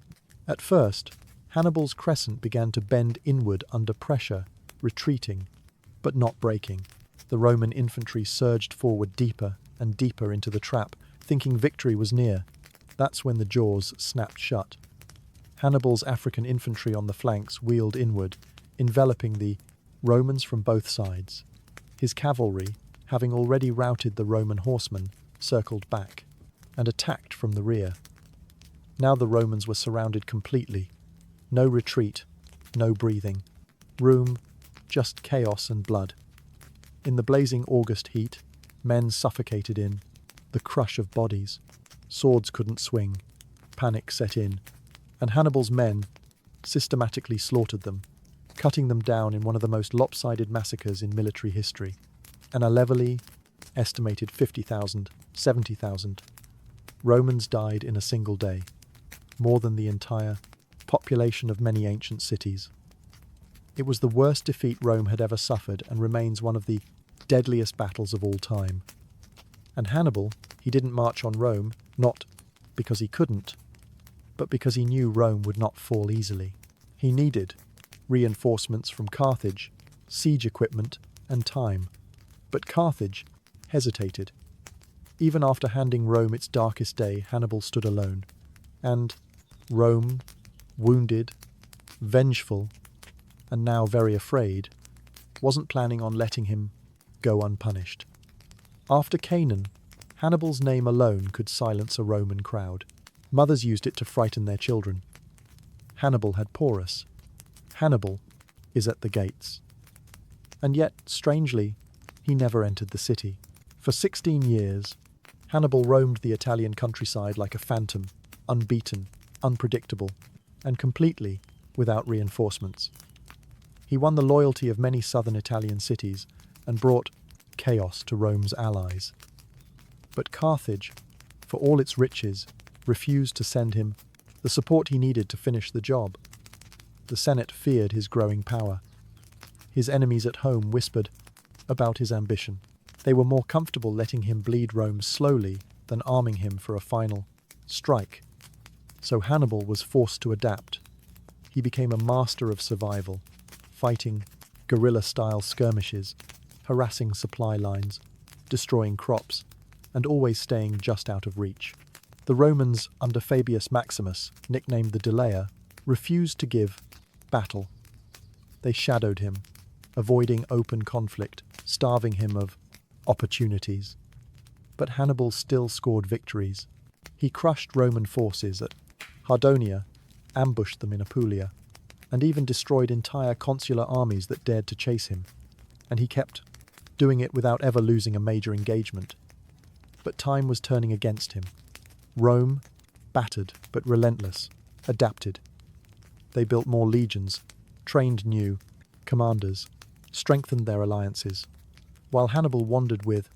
At first, Hannibal's crescent began to bend inward under pressure, retreating, but not breaking. The Roman infantry surged forward deeper and deeper into the trap, thinking victory was near. That's when the jaws snapped shut. Hannibal's African infantry on the flanks wheeled inward, enveloping the Romans from both sides. His cavalry, having already routed the Roman horsemen, circled back and attacked from the rear. Now the Romans were surrounded completely. No retreat, no breathing. Room, just chaos and blood. In the blazing August heat, men suffocated in the crush of bodies. Swords couldn't swing. Panic set in, and Hannibal's men systematically slaughtered them, cutting them down in one of the most lopsided massacres in military history. An Alevoli estimated 50,000, 70,000 Romans died in a single day, more than the entire population of many ancient cities. It was the worst defeat Rome had ever suffered and remains one of the deadliest battles of all time. And Hannibal, he didn't march on Rome, not because he couldn't, but because he knew Rome would not fall easily. He needed reinforcements from Carthage, siege equipment, and time. But Carthage hesitated. Even after handing Rome its darkest day, Hannibal stood alone. And Rome, wounded, vengeful, and now very afraid, wasn't planning on letting him go unpunished. After Canaan, Hannibal's name alone could silence a Roman crowd. Mothers used it to frighten their children. Hannibal had Porus. Hannibal is at the gates. And yet, strangely, he never entered the city. For 16 years, Hannibal roamed the Italian countryside like a phantom, unbeaten, unpredictable, and completely without reinforcements. He won the loyalty of many southern Italian cities and brought chaos to Rome's allies. But Carthage, for all its riches, refused to send him the support he needed to finish the job. The Senate feared his growing power. His enemies at home whispered about his ambition. They were more comfortable letting him bleed Rome slowly than arming him for a final strike. So Hannibal was forced to adapt. He became a master of survival, fighting guerrilla-style skirmishes, harassing supply lines, destroying crops, and always staying just out of reach. The Romans, under Fabius Maximus, nicknamed the Delayer, refused to give battle. They shadowed him, avoiding open conflict, starving him of opportunities. But Hannibal still scored victories. He crushed Roman forces at Hardonia, ambushed them in Apulia, and even destroyed entire consular armies that dared to chase him. And he kept doing it without ever losing a major engagement. But time was turning against him. Rome, battered but relentless, adapted. They built more legions, trained new commanders, strengthened their alliances, while Hannibal wandered with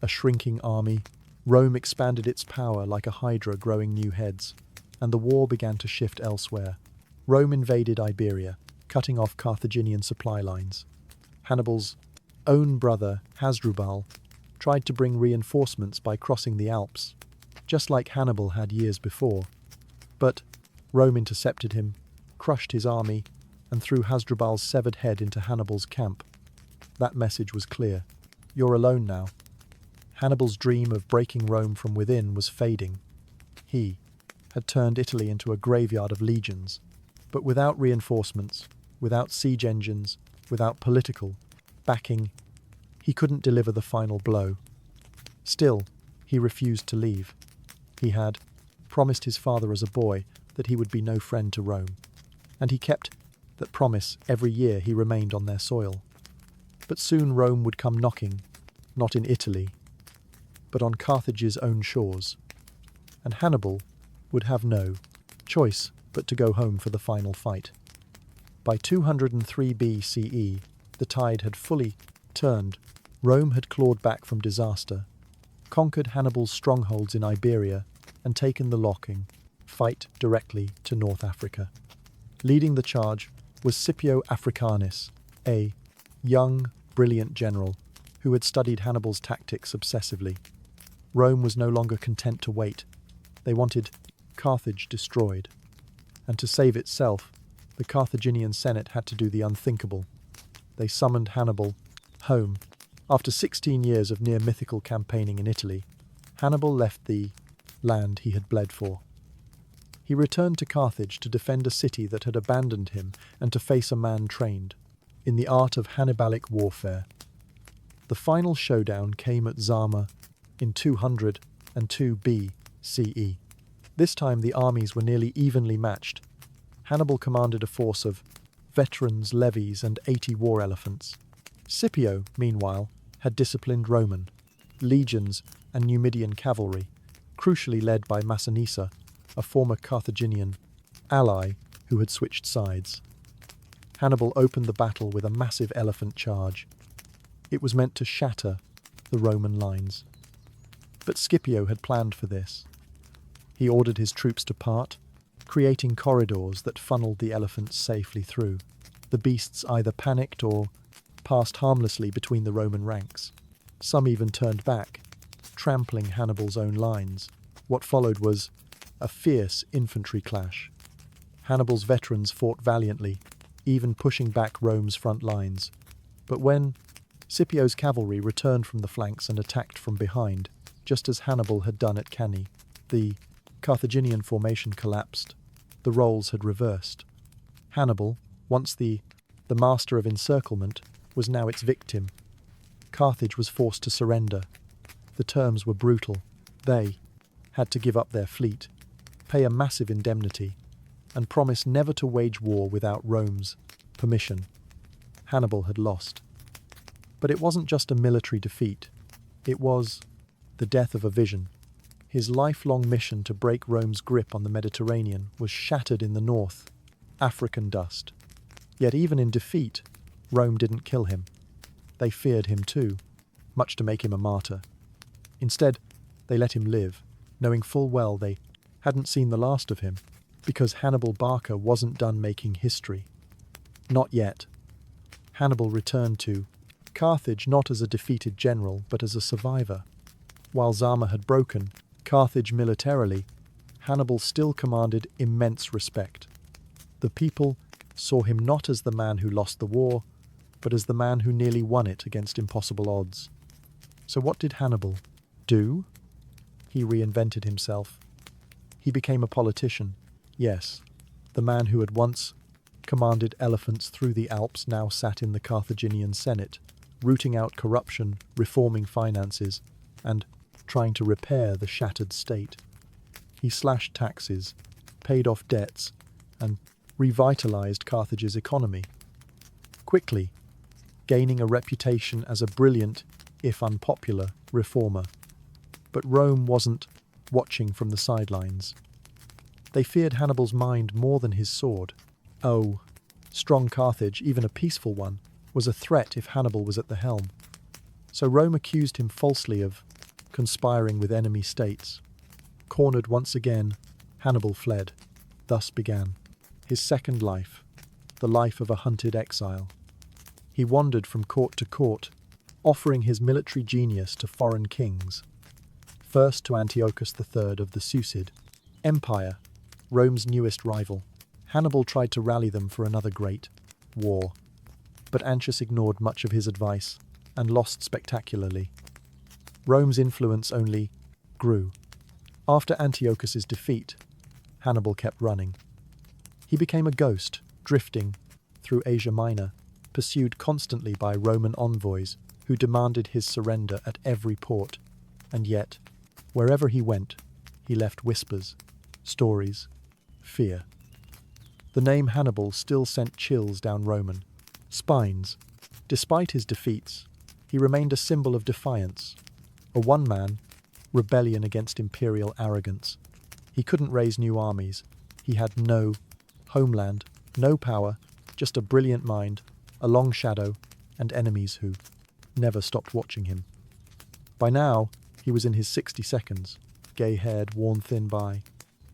a shrinking army, Rome expanded its power like a hydra growing new heads, and the war began to shift elsewhere. Rome invaded Iberia, cutting off Carthaginian supply lines. Hannibal's own brother, Hasdrubal, tried to bring reinforcements by crossing the Alps, just like Hannibal had years before. But Rome intercepted him, crushed his army, and threw Hasdrubal's severed head into Hannibal's camp. That message was clear. You're alone now. Hannibal's dream of breaking Rome from within was fading. He had turned Italy into a graveyard of legions, but without reinforcements, without siege engines, without political backing, he couldn't deliver the final blow. Still, he refused to leave. He had promised his father as a boy that he would be no friend to Rome, and he kept that promise every year he remained on their soil. But soon Rome would come knocking, not in Italy, but on Carthage's own shores, and Hannibal would have no choice but to go home for the final fight. By 203 BCE, the tide had fully turned. Rome had clawed back from disaster, conquered Hannibal's strongholds in Iberia, and taken the locking fight directly to North Africa. Leading the charge was Scipio Africanus, a young, brilliant general who had studied Hannibal's tactics obsessively. Rome was no longer content to wait. They wanted Carthage destroyed. And to save itself, the Carthaginian Senate had to do the unthinkable. They summoned Hannibal home. After 16 years of near-mythical campaigning in Italy, Hannibal left the land he had bled for. He returned to Carthage to defend a city that had abandoned him and to face a man trained in the art of Hannibalic warfare. The final showdown came at Zama in 202 BCE. This time the armies were nearly evenly matched. Hannibal commanded a force of veterans, levies, and 80 war elephants. Scipio, meanwhile, had disciplined Roman legions and Numidian cavalry, crucially led by Massinissa, a former Carthaginian ally who had switched sides. Hannibal opened the battle with a massive elephant charge. It was meant to shatter the Roman lines. But Scipio had planned for this. He ordered his troops to part, creating corridors that funneled the elephants safely through. The beasts either panicked or passed harmlessly between the Roman ranks. Some even turned back, trampling Hannibal's own lines. What followed was a fierce infantry clash. Hannibal's veterans fought valiantly, even pushing back Rome's front lines. But when Scipio's cavalry returned from the flanks and attacked from behind, just as Hannibal had done at Cannae, the Carthaginian formation collapsed. The roles had reversed. Hannibal, once the master of encirclement, was now its victim. Carthage was forced to surrender. The terms were brutal. They had to give up their fleet, pay a massive indemnity, and promise never to wage war without Rome's permission. Hannibal had lost. But it wasn't just a military defeat. It was the death of a vision. His lifelong mission to break Rome's grip on the Mediterranean was shattered in the north, African dust. Yet even in defeat, Rome didn't kill him. They feared him too, much to make him a martyr. Instead, they let him live, knowing full well they hadn't seen the last of him, because Hannibal Barca wasn't done making history. Not yet. Hannibal returned to Carthage not as a defeated general, but as a survivor. While Zama had broken Carthage militarily, Hannibal still commanded immense respect. The people saw him not as the man who lost the war, but as the man who nearly won it against impossible odds. So what did Hannibal do? He reinvented himself. He became a politician. Yes, the man who had once commanded elephants through the Alps now sat in the Carthaginian Senate, rooting out corruption, reforming finances, and trying to repair the shattered state. He slashed taxes, paid off debts, and revitalized Carthage's economy. Quickly, gaining a reputation as a brilliant, if unpopular, reformer. But Rome wasn't watching from the sidelines. They feared Hannibal's mind more than his sword. Oh, strong Carthage, even a peaceful one, was a threat if Hannibal was at the helm. So Rome accused him falsely of conspiring with enemy states. Cornered once again, Hannibal fled. Thus began his second life, the life of a hunted exile. He wandered from court to court, offering his military genius to foreign kings. First to Antiochus III of the Seleucid Empire, Rome's newest rival. Hannibal tried to rally them for another great war, but Antiochus ignored much of his advice and lost spectacularly. Rome's influence only grew. After Antiochus's defeat, Hannibal kept running. He became a ghost, drifting through Asia Minor, pursued constantly by Roman envoys who demanded his surrender at every port. And yet, wherever he went, he left whispers, stories, fear. The name Hannibal still sent chills down Roman spines. Despite his defeats, he remained a symbol of defiance, a one-man rebellion against imperial arrogance. He couldn't raise new armies. He had no homeland, no power, just a brilliant mind, a long shadow, and enemies who never stopped watching him. By now, he was in his 60 seconds, gay-haired, worn thin by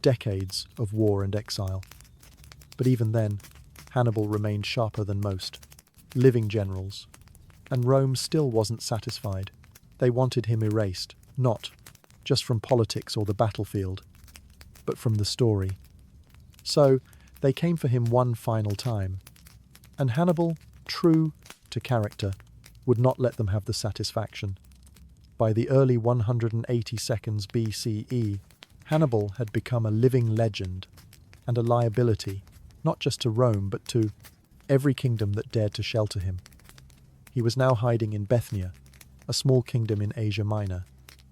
decades of war and exile. But even then, Hannibal remained sharper than most, living generals. And Rome still wasn't satisfied. They wanted him erased, not just from politics or the battlefield, but from the story. So, they came for him one final time. And Hannibal, true to character, would not let them have the satisfaction. By the early 180 seconds BCE, Hannibal had become a living legend and a liability, not just to Rome, but to every kingdom that dared to shelter him. He was now hiding in Bithynia, a small kingdom in Asia Minor,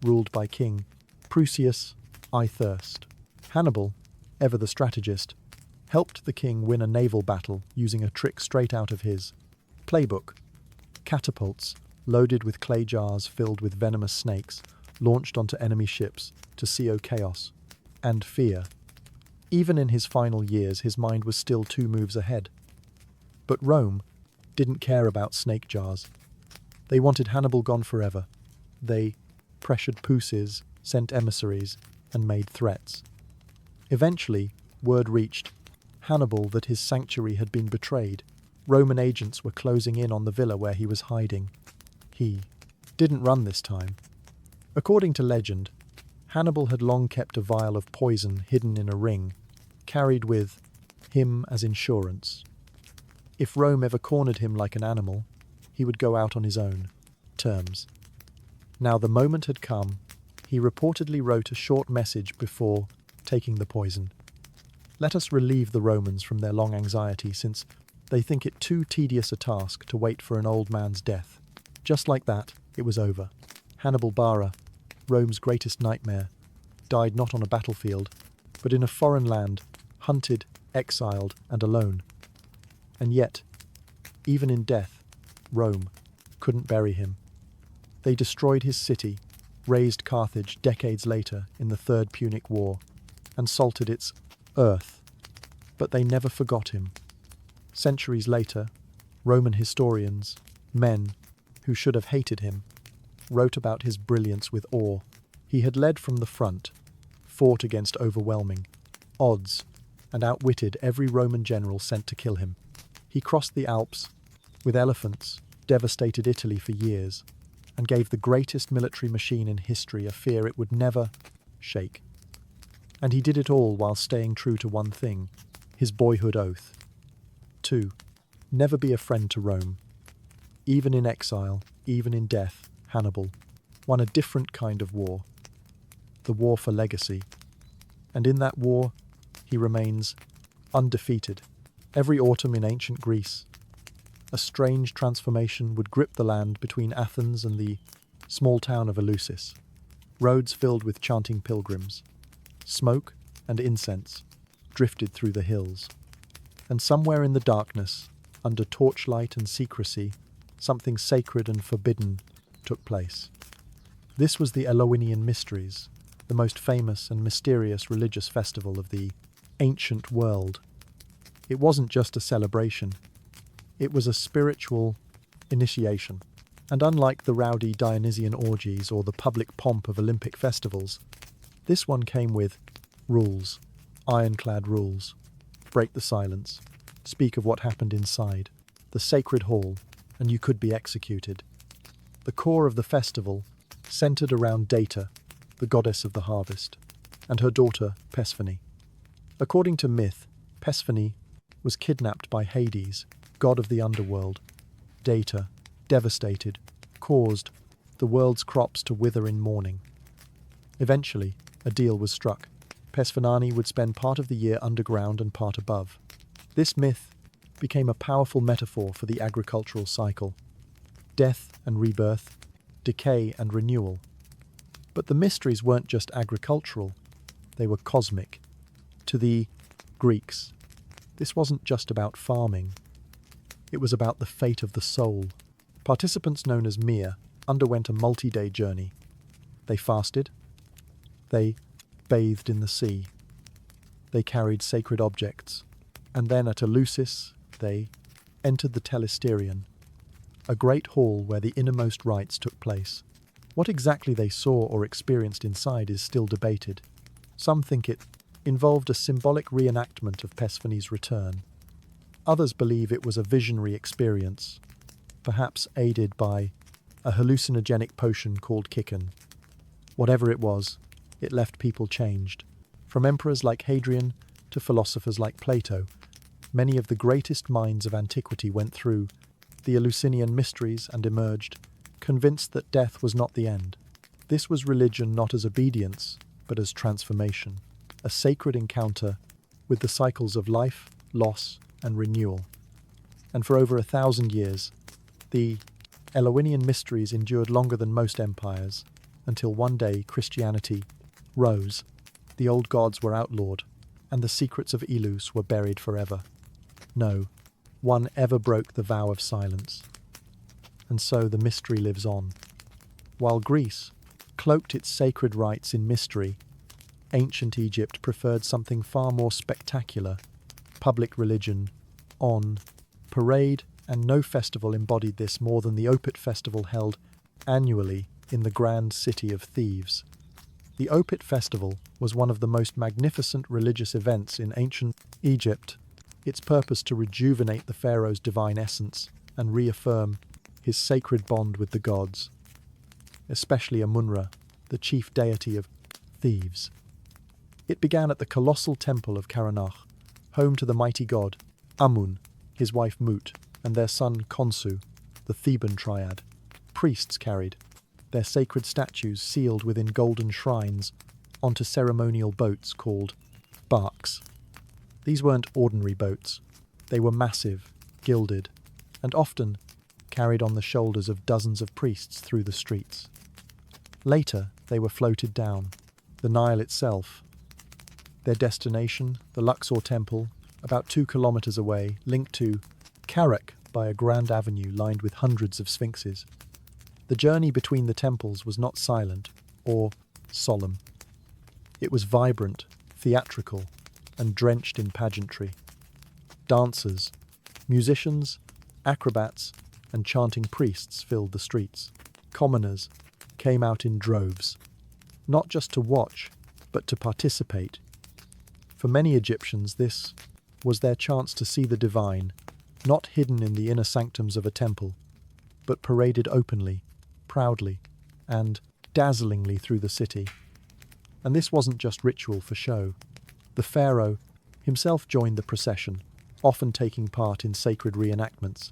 ruled by King Prusius I Thirst. Hannibal, ever the strategist, helped the king win a naval battle using a trick straight out of his playbook. Catapults, loaded with clay jars filled with venomous snakes, launched onto enemy ships to sow chaos and fear. Even in his final years, his mind was still 2 moves ahead. But Rome didn't care about snake jars. They wanted Hannibal gone forever. They pressured Prusius, sent emissaries, and made threats. Eventually, word reached Hannibal that his sanctuary had been betrayed. Roman agents were closing in on the villa where he was hiding. He didn't run this time. According to legend, Hannibal had long kept a vial of poison hidden in a ring, carried with him as insurance. If Rome ever cornered him like an animal, he would go out on his own terms. Now the moment had come. He reportedly wrote a short message before taking the poison. Let us relieve the Romans from their long anxiety, since they think it too tedious a task to wait for an old man's death. Just like that, it was over. Hannibal Barca, Rome's greatest nightmare, died not on a battlefield, but in a foreign land, hunted, exiled, and alone. And yet, even in death, Rome couldn't bury him. They destroyed his city, razed Carthage decades later in the Third Punic War, and salted its earth. But they never forgot him. Centuries later, Roman historians, men who should have hated him, wrote about his brilliance with awe. He had led from the front, fought against overwhelming odds, and outwitted every Roman general sent to kill him. He crossed the Alps with elephants, devastated Italy for years, and gave the greatest military machine in history a fear it would never shake. And he did it all while staying true to one thing, his boyhood oath. 2. Never be a friend to Rome. Even in exile, even in death, Hannibal won a different kind of war. The war for legacy. And in that war, he remains undefeated. Every autumn in ancient Greece, a strange transformation would grip the land between Athens and the small town of Eleusis. Roads filled with chanting pilgrims. Smoke and incense drifted through the hills. And somewhere in the darkness, under torchlight and secrecy, something sacred and forbidden took place. This was the Elohinian Mysteries, the most famous and mysterious religious festival of the ancient world. It wasn't just a celebration. It was a spiritual initiation. And unlike the rowdy Dionysian orgies or the public pomp of Olympic festivals, this one came with rules, ironclad rules. Break the silence. Speak of what happened inside, the sacred hall, and you could be executed. The core of the festival centered around Data, the goddess of the harvest, and her daughter Persephone. According to myth, Persephone was kidnapped by Hades, god of the underworld. Data, devastated, caused the world's crops to wither in mourning. Eventually, a deal was struck. Persephone would spend part of the year underground and part above. This myth became a powerful metaphor for the agricultural cycle. Death and rebirth, decay and renewal. But the mysteries weren't just agricultural, they were cosmic. To the Greeks, this wasn't just about farming. It was about the fate of the soul. Participants known as Mir underwent a multi-day journey. They fasted. They bathed in the sea. They carried sacred objects. And then at Eleusis, they entered the Telesterion, a great hall where the innermost rites took place. What exactly they saw or experienced inside is still debated. Some think it involved a symbolic reenactment of Persephone's return. Others believe it was a visionary experience, perhaps aided by a hallucinogenic potion called chicken. Whatever it was, it left people changed. From emperors like Hadrian to philosophers like Plato, many of the greatest minds of antiquity went through the Eleusinian mysteries and emerged, convinced that death was not the end. This was religion not as obedience, but as transformation, a sacred encounter with the cycles of life, loss, and renewal. And for over 1,000 years, the Eleusinian mysteries endured longer than most empires, until one day Christianity rose, the old gods were outlawed, and the secrets of Eleus were buried forever. No one ever broke the vow of silence. And so the mystery lives on. While Greece cloaked its sacred rites in mystery, ancient Egypt preferred something far more spectacular. Public religion, on parade, and no festival embodied this more than the Opet festival held annually in the grand city of Thebes. The Opet festival was one of the most magnificent religious events in ancient Egypt, its purpose to rejuvenate the pharaoh's divine essence and reaffirm his sacred bond with the gods, especially Amun-Ra, the chief deity of Thebes. It began at the colossal temple of Karanach, home to the mighty god Amun, his wife Mut, and their son Khonsu, the Theban triad. Priests carried their sacred statues sealed within golden shrines onto ceremonial boats called barks. These weren't ordinary boats. They were massive, gilded, and often carried on the shoulders of dozens of priests through the streets. Later, they were floated down the Nile itself. Their destination, the Luxor Temple, about 2 kilometers away, linked to Karak by a grand avenue lined with hundreds of sphinxes. The journey between the temples was not silent or solemn. It was vibrant, theatrical, and drenched in pageantry. Dancers, musicians, acrobats, and chanting priests filled the streets. Commoners came out in droves, not just to watch, but to participate. For many Egyptians, this was their chance to see the divine, not hidden in the inner sanctums of a temple, but paraded openly, proudly, and dazzlingly through the city. And this wasn't just ritual for show. The pharaoh himself joined the procession, often taking part in sacred reenactments.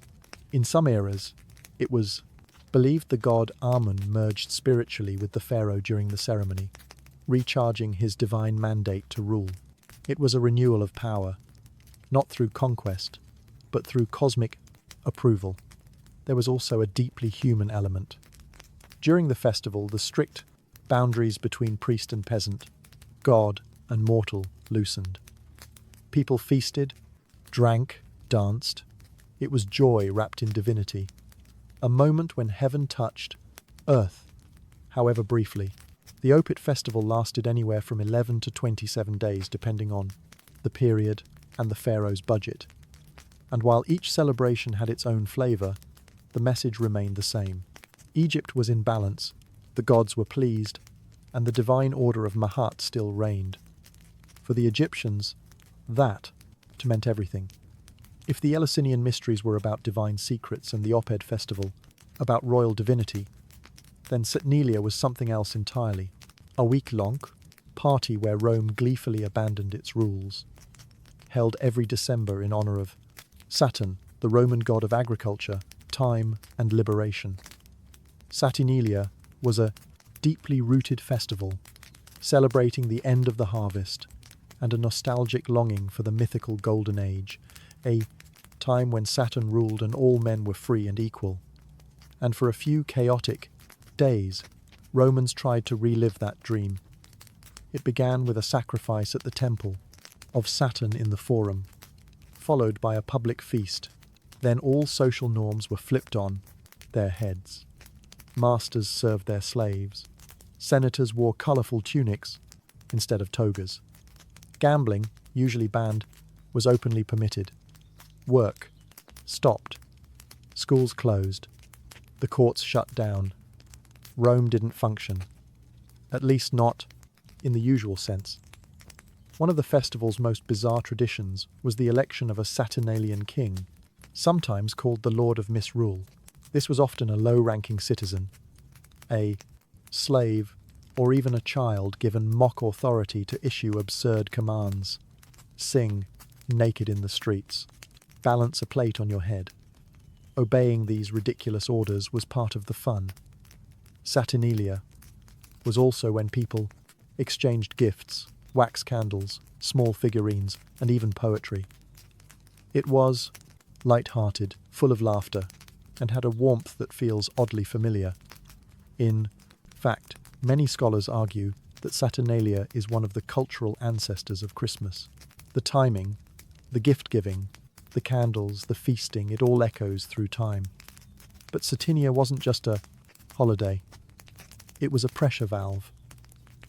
In some eras, it was believed the god Amun merged spiritually with the pharaoh during the ceremony, recharging his divine mandate to rule. It was a renewal of power, not through conquest, but through cosmic approval. There was also a deeply human element. During the festival, the strict boundaries between priest and peasant, god and mortal, loosened. People feasted, drank, danced. It was joy wrapped in divinity, a moment when heaven touched earth, however briefly. The Opet festival lasted anywhere from 11 to 27 days, depending on the period and the pharaoh's budget. And while each celebration had its own flavor, the message remained the same. Egypt was in balance, the gods were pleased, and the divine order of Mahat still reigned. For the Egyptians, that meant everything. If the Eleusinian mysteries were about divine secrets and the Oped festival about royal divinity, then Saturnalia was something else entirely. A week-long party where Rome gleefully abandoned its rules, held every December in honor of Saturn, the Roman god of agriculture, time, and liberation. Saturnalia was a deeply rooted festival, celebrating the end of the harvest and a nostalgic longing for the mythical Golden Age, a time when Saturn ruled and all men were free and equal. And for a few chaotic days, Romans tried to relive that dream. It began with a sacrifice at the temple of Saturn in the Forum, followed by a public feast. Then all social norms were flipped on their heads. Masters served their slaves. Senators wore colourful tunics instead of togas. Gambling, usually banned, was openly permitted. Work stopped. Schools closed. The courts shut down. Rome didn't function. At least not in the usual sense. One of the festival's most bizarre traditions was the election of a Saturnalian king, sometimes called the Lord of Misrule. This was often a low-ranking citizen, a slave, or even a child given mock authority to issue absurd commands. Sing, naked in the streets. Balance a plate on your head. Obeying these ridiculous orders was part of the fun. Saturnalia was also when people exchanged gifts, wax candles, small figurines, and even poetry. It was light-hearted, full of laughter, and had a warmth that feels oddly familiar. In fact, many scholars argue that Saturnalia is one of the cultural ancestors of Christmas. The timing, the gift-giving, the candles, the feasting, it all echoes through time. But Saturnalia wasn't just a holiday. It was a pressure valve.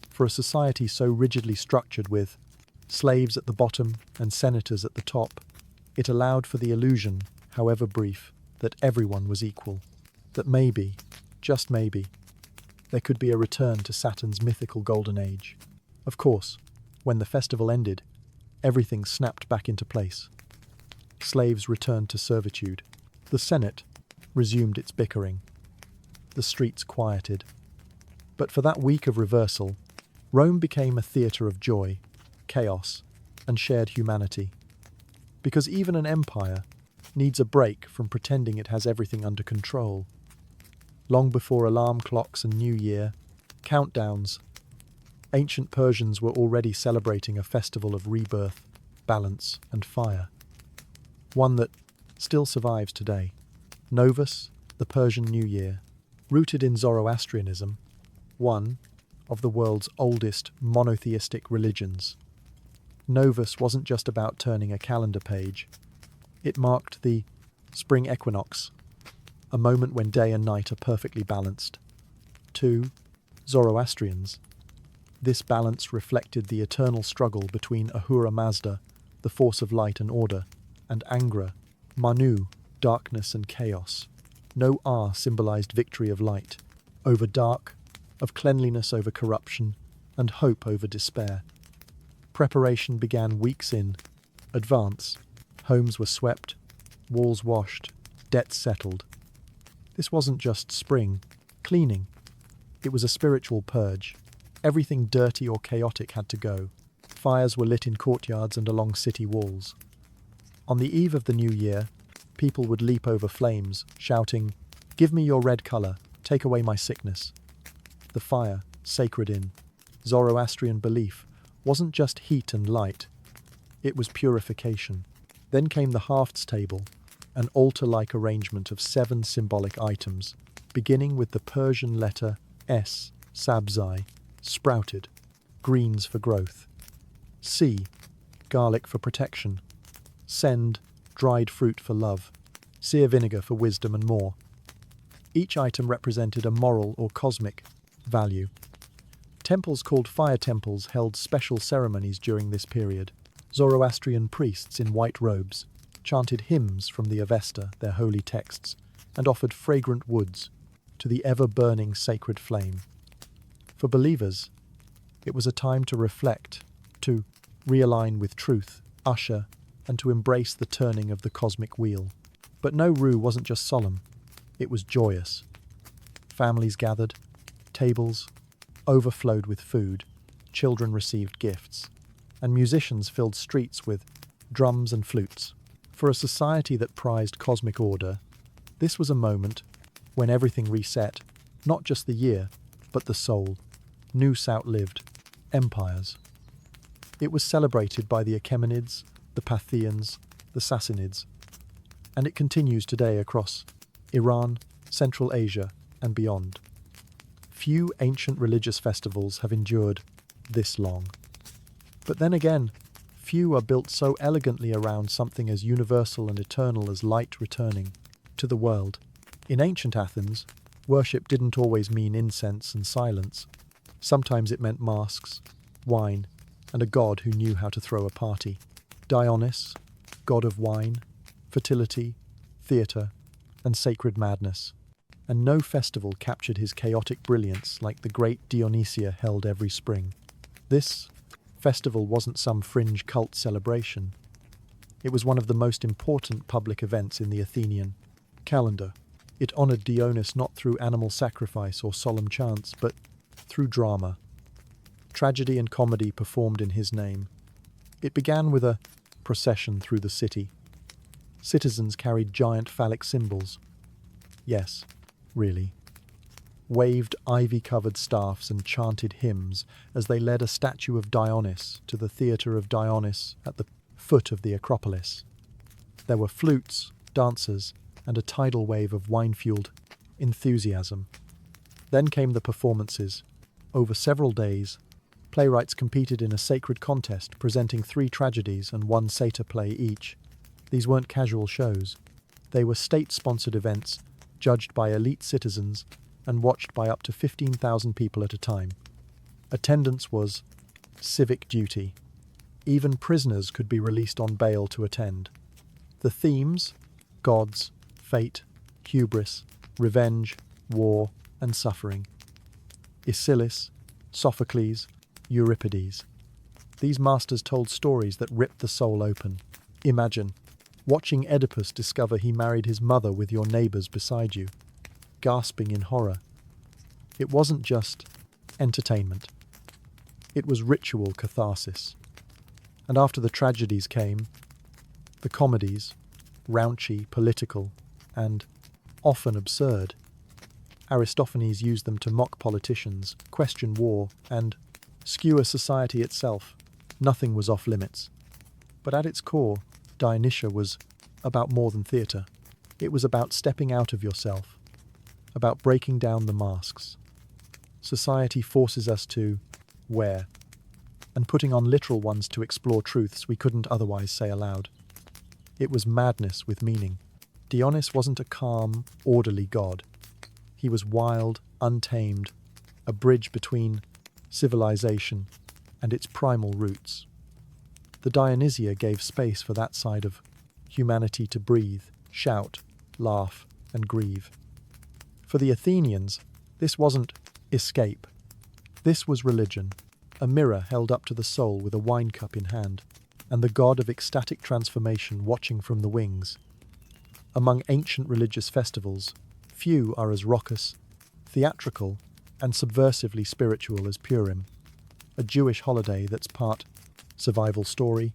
For a society so rigidly structured with slaves at the bottom and senators at the top, it allowed for the illusion, however brief, that everyone was equal. That maybe, just maybe, there could be a return to Saturn's mythical golden age. Of course, when the festival ended, everything snapped back into place. Slaves returned to servitude. The Senate resumed its bickering. The streets quieted. But for that week of reversal, Rome became a theatre of joy, chaos, and shared humanity. Because even an empire needs a break from pretending it has everything under control. Long before alarm clocks and New Year countdowns, ancient Persians were already celebrating a festival of rebirth, balance, and fire. One that still survives today. Novus, the Persian New Year, rooted in Zoroastrianism, one of the world's oldest monotheistic religions. Novus wasn't just about turning a calendar page. It marked the spring equinox, a moment when day and night are perfectly balanced. To Zoroastrians, this balance reflected the eternal struggle between Ahura Mazda, the force of light and order, and Angra, Manu, darkness and chaos. No R symbolized victory of light over dark, of cleanliness over corruption, and hope over despair. Preparation began weeks in advance. Homes were swept, walls washed, debts settled. This wasn't just spring cleaning. It was a spiritual purge. Everything dirty or chaotic had to go. Fires were lit in courtyards and along city walls. On the eve of the new year, people would leap over flames, shouting, "Give me your red colour, take away my sickness." The fire, sacred in Zoroastrian belief, wasn't just heat and light. It was purification. Then came the Hafts table, an altar-like arrangement of 7 symbolic items, beginning with the Persian letter S, sabzai, sprouted, greens for growth. C, garlic for protection. Send, dried fruit for love. Sear vinegar for wisdom and more. Each item represented a moral or cosmic value. Temples called fire temples held special ceremonies during this period. Zoroastrian priests in white robes chanted hymns from the Avesta, their holy texts, and offered fragrant woods, to the ever-burning sacred flame. For believers, it was a time to reflect, to realign with truth, usher, and to embrace the turning of the cosmic wheel. But no Rue wasn't just solemn, it was joyous. Families gathered, tables overflowed with food, children received gifts, and musicians filled streets with drums and flutes. For a society that prized cosmic order, this was a moment when everything reset, not just the year, but the soul. Nous outlived empires. It was celebrated by the Achaemenids, the Parthians, the Sassanids, and it continues today across Iran, Central Asia, and beyond. Few ancient religious festivals have endured this long. But then again, few are built so elegantly around something as universal and eternal as light returning to the world. In ancient Athens, worship didn't always mean incense and silence. Sometimes it meant masks, wine, and a god who knew how to throw a party. Dionysus, god of wine, fertility, theatre, and sacred madness. And no festival captured his chaotic brilliance like the great Dionysia held every spring. This festival wasn't some fringe cult celebration. It was one of the most important public events in the Athenian calendar. It honored Dionysus not through animal sacrifice or solemn chants, but through drama. Tragedy and comedy performed in his name. It began with a procession through the city. Citizens carried giant phallic symbols. Yes, really. Waved ivy-covered staffs and chanted hymns as they led a statue of Dionysus to the theatre of Dionysus at the foot of the Acropolis. There were flutes, dancers, and a tidal wave of wine-fueled enthusiasm. Then came the performances. Over several days, playwrights competed in a sacred contest, presenting 3 tragedies and 1 satyr play each. These weren't casual shows. They were state-sponsored events, judged by elite citizens and watched by up to 15,000 people at a time. Attendance was civic duty. Even prisoners could be released on bail to attend. The themes: gods, fate, hubris, revenge, war, and suffering. Aeschylus, Sophocles, Euripides. These masters told stories that ripped the soul open. Imagine watching Oedipus discover he married his mother with your neighbours beside you, gasping in horror. It wasn't just entertainment. It was ritual catharsis. And after the tragedies came the comedies, raunchy, political, and often absurd. Aristophanes used them to mock politicians, question war, and skewer society itself. Nothing was off limits. But at its core, Dionysia was about more than theatre. It was about stepping out of yourself, about breaking down the masks. Society forces us to wear, and putting on literal ones to explore truths we couldn't otherwise say aloud. It was madness with meaning. Dionysus wasn't a calm, orderly god. He was wild, untamed, a bridge between civilization and its primal roots. The Dionysia gave space for that side of humanity to breathe, shout, laugh, and grieve. For the Athenians, this wasn't escape. This was religion, a mirror held up to the soul with a wine cup in hand, and the god of ecstatic transformation watching from the wings. Among ancient religious festivals, few are as raucous, theatrical, and subversively spiritual as Purim, a Jewish holiday that's part survival story,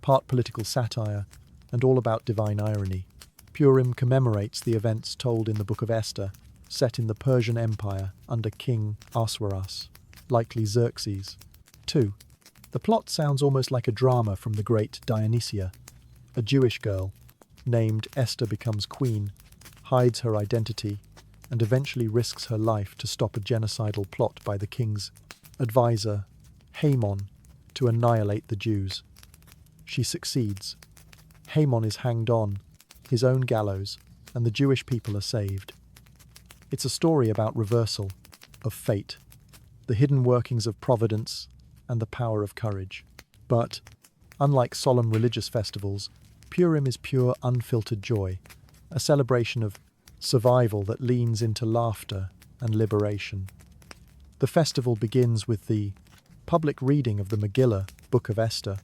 part political satire, and all about divine irony. Purim commemorates the events told in the Book of Esther, set in the Persian Empire under King Ahasuerus, likely Xerxes. 2. The plot sounds almost like a drama from the great Dionysia. A Jewish girl, named Esther, becomes queen, hides her identity, and eventually risks her life to stop a genocidal plot by the king's advisor, Haman, to annihilate the Jews. She succeeds. Haman is hanged on his own gallows, and the Jewish people are saved. It's a story about reversal, of fate, the hidden workings of providence, and the power of courage. But, unlike solemn religious festivals, Purim is pure, unfiltered joy, a celebration of survival that leans into laughter and liberation. The festival begins with the public reading of the Megillah, Book of Esther,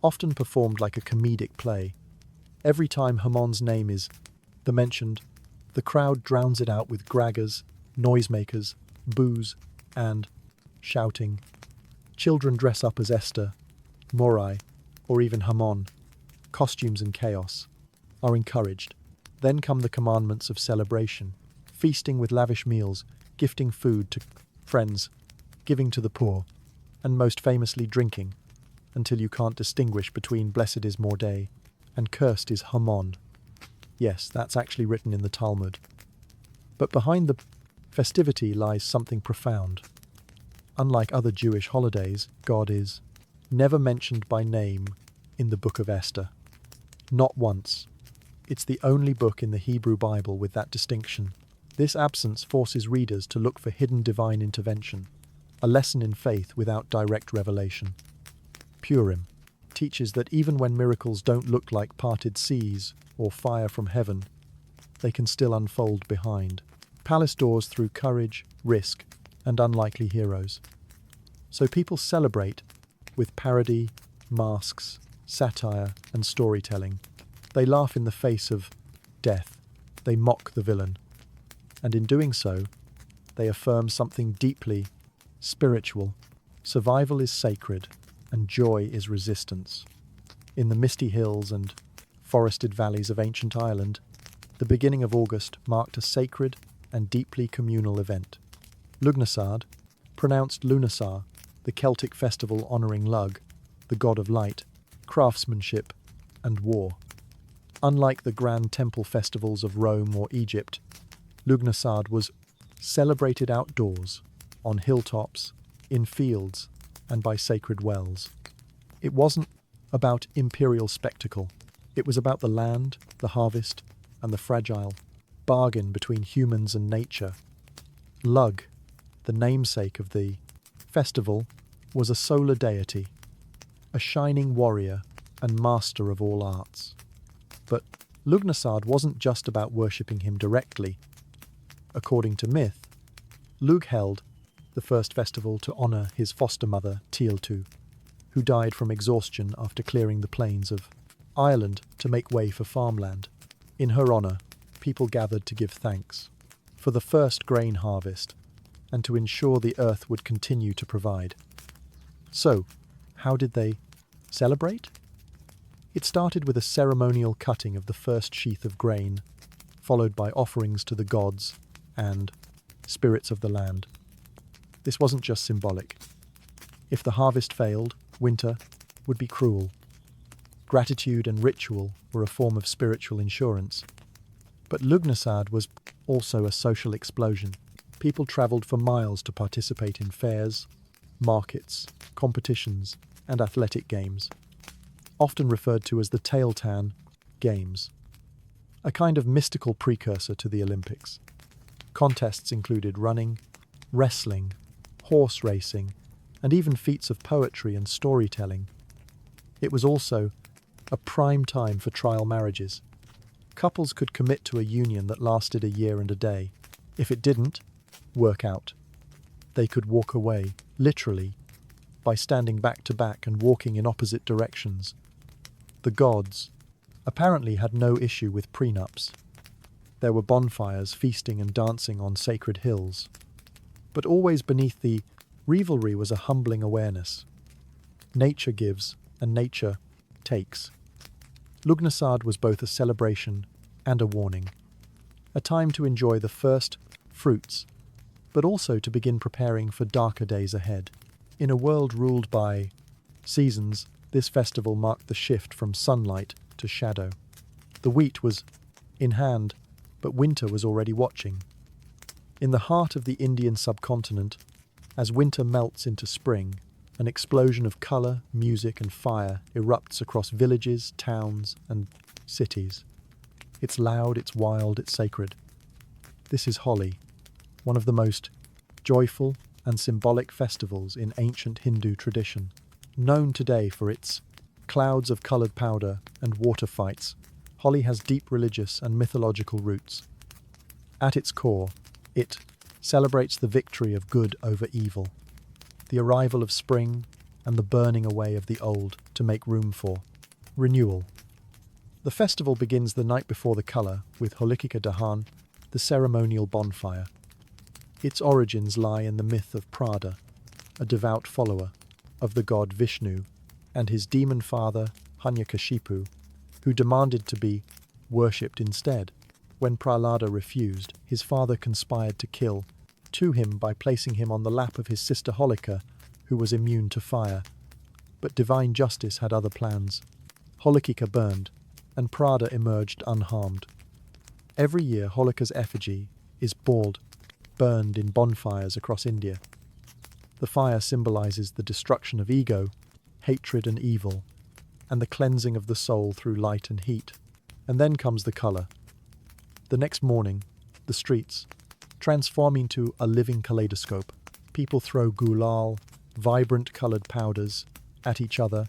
often performed like a comedic play. Every time Haman's name is mentioned, the crowd drowns it out with graggers, noisemakers, boos, and shouting. Children dress up as Esther, Morai, or even Haman. Costumes and chaos are encouraged. Then come the commandments of celebration, feasting with lavish meals, gifting food to friends, giving to the poor, and most famously drinking, until you can't distinguish between blessed is Mordai and cursed is Haman. Yes, that's actually written in the Talmud. But behind the festivity lies something profound. Unlike other Jewish holidays, God is never mentioned by name in the Book of Esther. Not once. It's the only book in the Hebrew Bible with that distinction. This absence forces readers to look for hidden divine intervention, a lesson in faith without direct revelation. Purim teaches that even when miracles don't look like parted seas or fire from heaven, they can still unfold behind palace doors through courage, risk, and unlikely heroes. So people celebrate with parody, masks, satire, and storytelling. They laugh in the face of death. They mock the villain. And in doing so, they affirm something deeply spiritual. Survival is sacred, and joy is resistance. In the misty hills and forested valleys of ancient Ireland, the beginning of August marked a sacred and deeply communal event. Lugnasad, pronounced Lunasar, the Celtic festival honouring Lugh, the god of light, craftsmanship, and war. Unlike the grand temple festivals of Rome or Egypt, Lugnasad was celebrated outdoors, on hilltops, in fields, and by sacred wells. It wasn't about imperial spectacle. It was about the land, the harvest, and the fragile bargain between humans and nature. Lugh, the namesake of the festival, was a solar deity, a shining warrior and master of all arts. But Lugnasad wasn't just about worshipping him directly. According to myth, Lugh held the first festival to honour his foster mother, Teal'tu, who died from exhaustion after clearing the plains of Ireland to make way for farmland. In her honour, people gathered to give thanks for the first grain harvest and to ensure the earth would continue to provide. So, how did they celebrate? It started with a ceremonial cutting of the first sheath of grain, followed by offerings to the gods and spirits of the land. This wasn't just symbolic. If the harvest failed, winter would be cruel. Gratitude and ritual were a form of spiritual insurance. But Lugnasad was also a social explosion. People travelled for miles to participate in fairs, markets, competitions, and athletic games, often referred to as the Tailtan Games, a kind of mystical precursor to the Olympics. Contests included running, wrestling, horse racing, and even feats of poetry and storytelling. It was also a prime time for trial marriages. Couples could commit to a union that lasted a year and a day. If it didn't work out, they could walk away, literally, by standing back to back and walking in opposite directions. The gods apparently had no issue with prenups. There were bonfires, feasting and dancing on sacred hills. But always beneath the revelry was a humbling awareness. Nature gives, and nature takes. Lugnasad was both a celebration and a warning, a time to enjoy the first fruits, but also to begin preparing for darker days ahead. In a world ruled by seasons, this festival marked the shift from sunlight to shadow. The wheat was in hand, but winter was already watching. In the heart of the Indian subcontinent, as winter melts into spring, an explosion of colour, music and fire erupts across villages, towns and cities. It's loud, it's wild, it's sacred. This is Holi, one of the most joyful and symbolic festivals in ancient Hindu tradition. Known today for its clouds of coloured powder and water fights, Holi has deep religious and mythological roots. At its core, it celebrates the victory of good over evil, the arrival of spring and the burning away of the old to make room for renewal. The festival begins the night before the colour with Holikika Dahan, the ceremonial bonfire. Its origins lie in the myth of Prada, a devout follower of the god Vishnu and his demon father Hiranyakashipu, who demanded to be worshipped instead. When Prahlada refused, his father conspired to kill him by placing him on the lap of his sister Holika, who was immune to fire. But divine justice had other plans. Holikika burned, and Prada emerged unharmed. Every year, Holika's effigy is burned in bonfires across India. The fire symbolizes the destruction of ego, hatred and evil, and the cleansing of the soul through light and heat. And then comes the color. The next morning, the streets transform into a living kaleidoscope. People throw gulal, vibrant colored powders, at each other,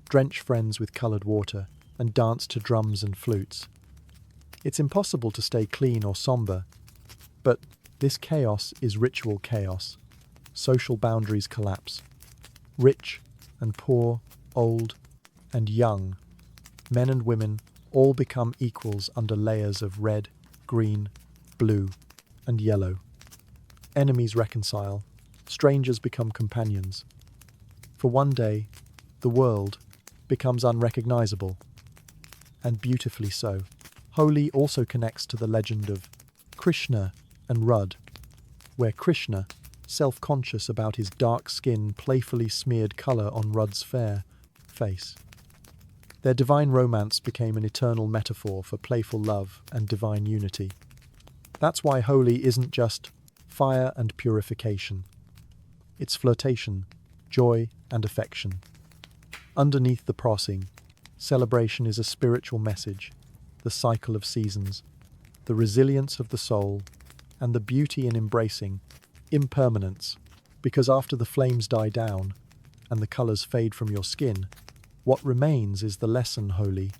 drench friends with colored water, and dance to drums and flutes. It's impossible to stay clean or somber, but this chaos is ritual chaos. Social boundaries collapse. Rich and poor, old and young, men and women all become equals under layers of red, green, blue, and yellow. Enemies reconcile. Strangers become companions. For one day, the world becomes unrecognizable, and beautifully so. Holi also connects to the legend of Krishna and Rud, where Krishna, self-conscious about his dark skin, playfully smeared colour on Rud's fair face. Their divine romance became an eternal metaphor for playful love and divine unity. That's why Holi isn't just fire and purification. It's flirtation, joy and affection. Underneath the prosing, celebration is a spiritual message, the cycle of seasons, the resilience of the soul, and the beauty in embracing impermanence, because after the flames die down and the colours fade from your skin, what remains is the lesson Holi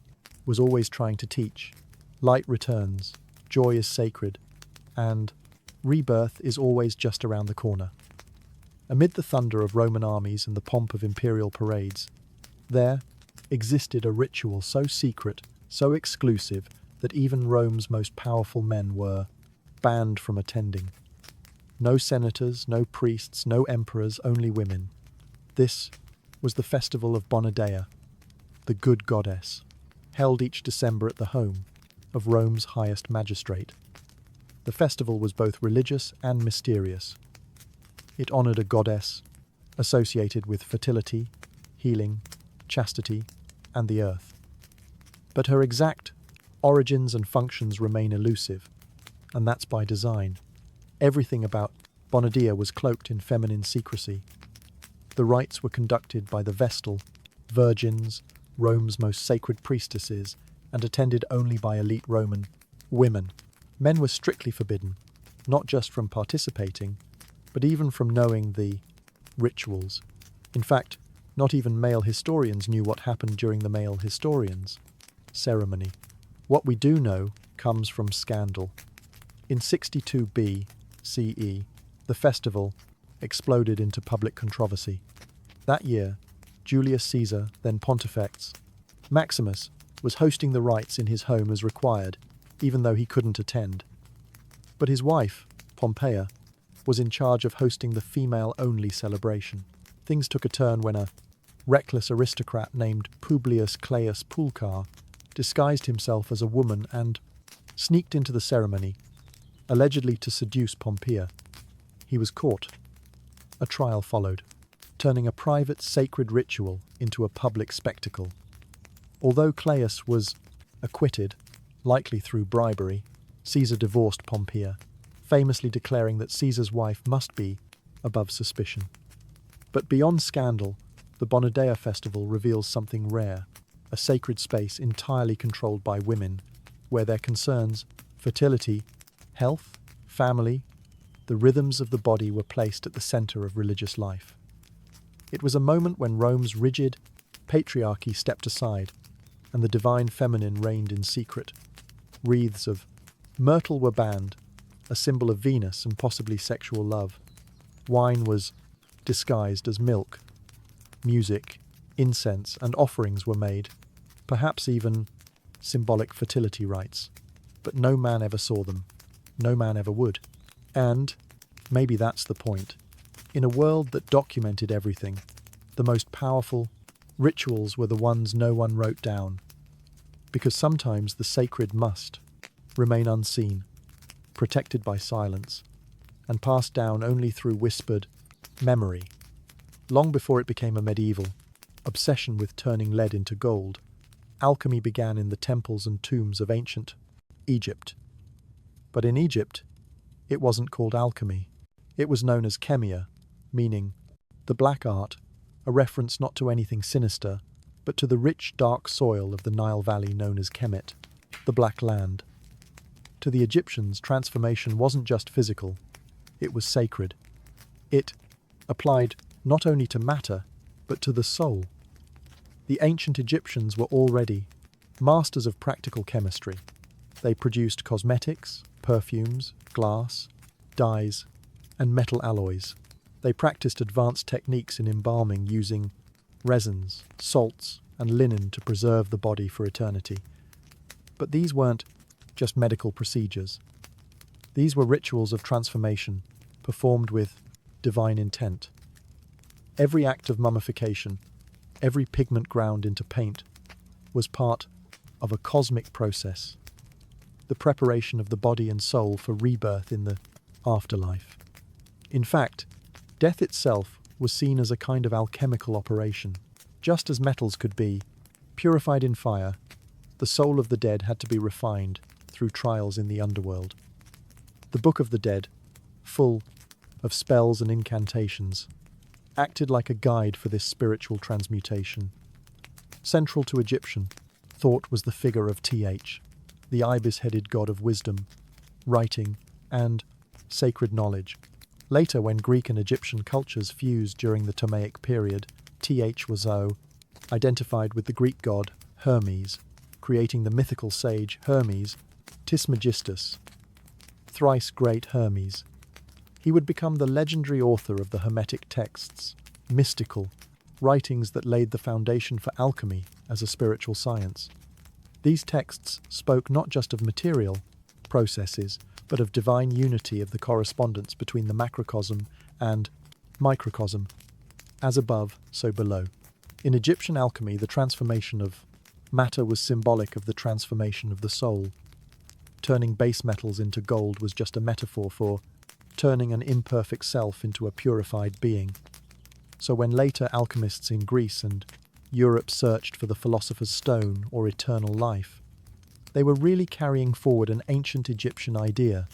was always trying to teach. Light returns, joy is sacred, and rebirth is always just around the corner. Amid the thunder of Roman armies and the pomp of imperial parades, there existed a ritual so secret, so exclusive, that even Rome's most powerful men were banned from attending. No senators, no priests, no emperors, only women. This was the festival of Bonadea, the good goddess, held each December at the home of Rome's highest magistrate. The festival was both religious and mysterious. It honoured a goddess associated with fertility, healing, chastity, and the earth. But her exact origins and functions remain elusive, and that's by design. Everything about Bonadea was cloaked in feminine secrecy. The rites were conducted by the Vestal, virgins, Rome's most sacred priestesses, and attended only by elite Roman women. Men were strictly forbidden, not just from participating, but even from knowing the rituals. In fact, not even male historians knew what happened during the male historians' ceremony. What we do know comes from scandal. In 62 B.C.E., the festival exploded into public controversy. That year, Julius Caesar, then Pontifex Maximus, was hosting the rites in his home as required, even though he couldn't attend. But his wife, Pompeia, was in charge of hosting the female-only celebration. Things took a turn when a reckless aristocrat named Publius Claius Pulchar disguised himself as a woman and sneaked into the ceremony, allegedly to seduce Pompeia. He was caught. A trial followed, turning a private sacred ritual into a public spectacle. Although Claius was acquitted, likely through bribery, Caesar divorced Pompeia, famously declaring that Caesar's wife must be above suspicion. But beyond scandal, the Bonadea festival reveals something rare, a sacred space entirely controlled by women, where their concerns, fertility, health, family, the rhythms of the body were placed at the center of religious life. It was a moment when Rome's rigid patriarchy stepped aside, and the divine feminine reigned in secret. Wreaths of myrtle were banned, a symbol of Venus and possibly sexual love. Wine was disguised as milk. Music, incense, and offerings were made, perhaps even symbolic fertility rites. But no man ever saw them. No man ever would. And maybe that's the point. In a world that documented everything, the most powerful rituals were the ones no one wrote down. Because sometimes the sacred must remain unseen, protected by silence, and passed down only through whispered memory. Long before it became a medieval obsession with turning lead into gold, alchemy began in the temples and tombs of ancient Egypt. But in Egypt, it wasn't called alchemy. It was known as chemia, meaning the black art, a reference not to anything sinister, but to the rich, dark soil of the Nile Valley known as Kemet, the Black Land. To the Egyptians, transformation wasn't just physical, it was sacred. It applied not only to matter, but to the soul. The ancient Egyptians were already masters of practical chemistry. They produced cosmetics, perfumes, glass, dyes, and metal alloys. They practiced advanced techniques in embalming using resins, salts, and linen to preserve the body for eternity. But these weren't just medical procedures. These were rituals of transformation, performed with divine intent. Every act of mummification, every pigment ground into paint, was part of a cosmic process, the preparation of the body and soul for rebirth in the afterlife. In fact, death itself was seen as a kind of alchemical operation. Just as metals could be purified in fire, the soul of the dead had to be refined through trials in the underworld. The Book of the Dead, full of spells and incantations, acted like a guide for this spiritual transmutation. Central to Egyptian thought was the figure of Th, the ibis-headed god of wisdom, writing, and sacred knowledge. Later, when Greek and Egyptian cultures fused during the Ptolemaic period, Th was identified with the Greek god Hermes, creating the mythical sage Hermes Trismegistus, thrice great Hermes. He would become the legendary author of the Hermetic texts, mystical writings that laid the foundation for alchemy as a spiritual science. These texts spoke not just of material processes, but of divine unity, of the correspondence between the macrocosm and microcosm, as above, so below. In Egyptian alchemy, the transformation of matter was symbolic of the transformation of the soul. Turning base metals into gold was just a metaphor for turning an imperfect self into a purified being. So when later alchemists in Greece and Europe searched for the philosopher's stone or eternal life, they were really carrying forward an ancient Egyptian idea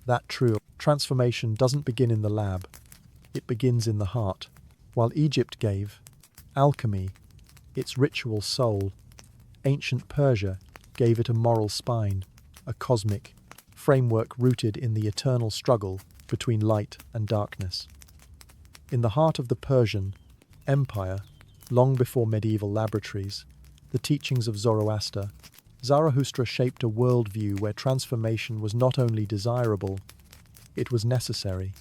that true transformation doesn't begin in the lab, it begins in the heart. While Egypt gave alchemy its ritual soul, ancient Persia gave it a moral spine, a cosmic framework rooted in the eternal struggle between light and darkness. In the heart of the Persian Empire, long before medieval laboratories, the teachings of Zoroaster, Zarathustra shaped a worldview where transformation was not only desirable, it was necessary.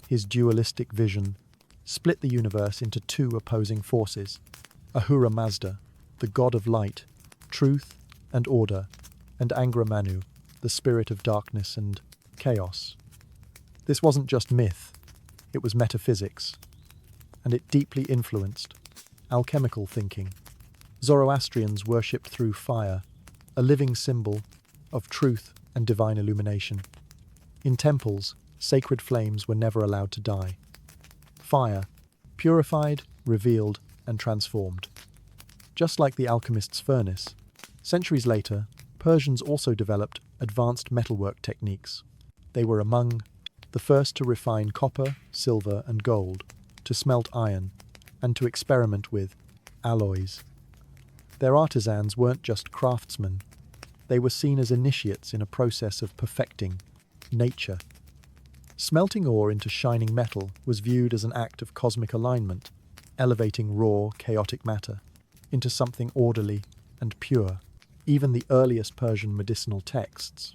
His dualistic vision split the universe into two opposing forces: Ahura Mazda, the god of light, truth and order, and Angra Manu, the spirit of darkness and chaos. This wasn't just myth, it was metaphysics, and it deeply influenced alchemical thinking. Zoroastrians worshipped through fire, a living symbol of truth and divine illumination. In temples, sacred flames were never allowed to die. Fire purified, revealed, and transformed. Just like the alchemist's furnace, centuries later, Persians also developed advanced metalwork techniques. They were among the first to refine copper, silver, and gold, to smelt iron, and to experiment with alloys. Their artisans weren't just craftsmen. They were seen as initiates in a process of perfecting nature. Smelting ore into shining metal was viewed as an act of cosmic alignment, elevating raw, chaotic matter into something orderly and pure. Even the earliest Persian medicinal texts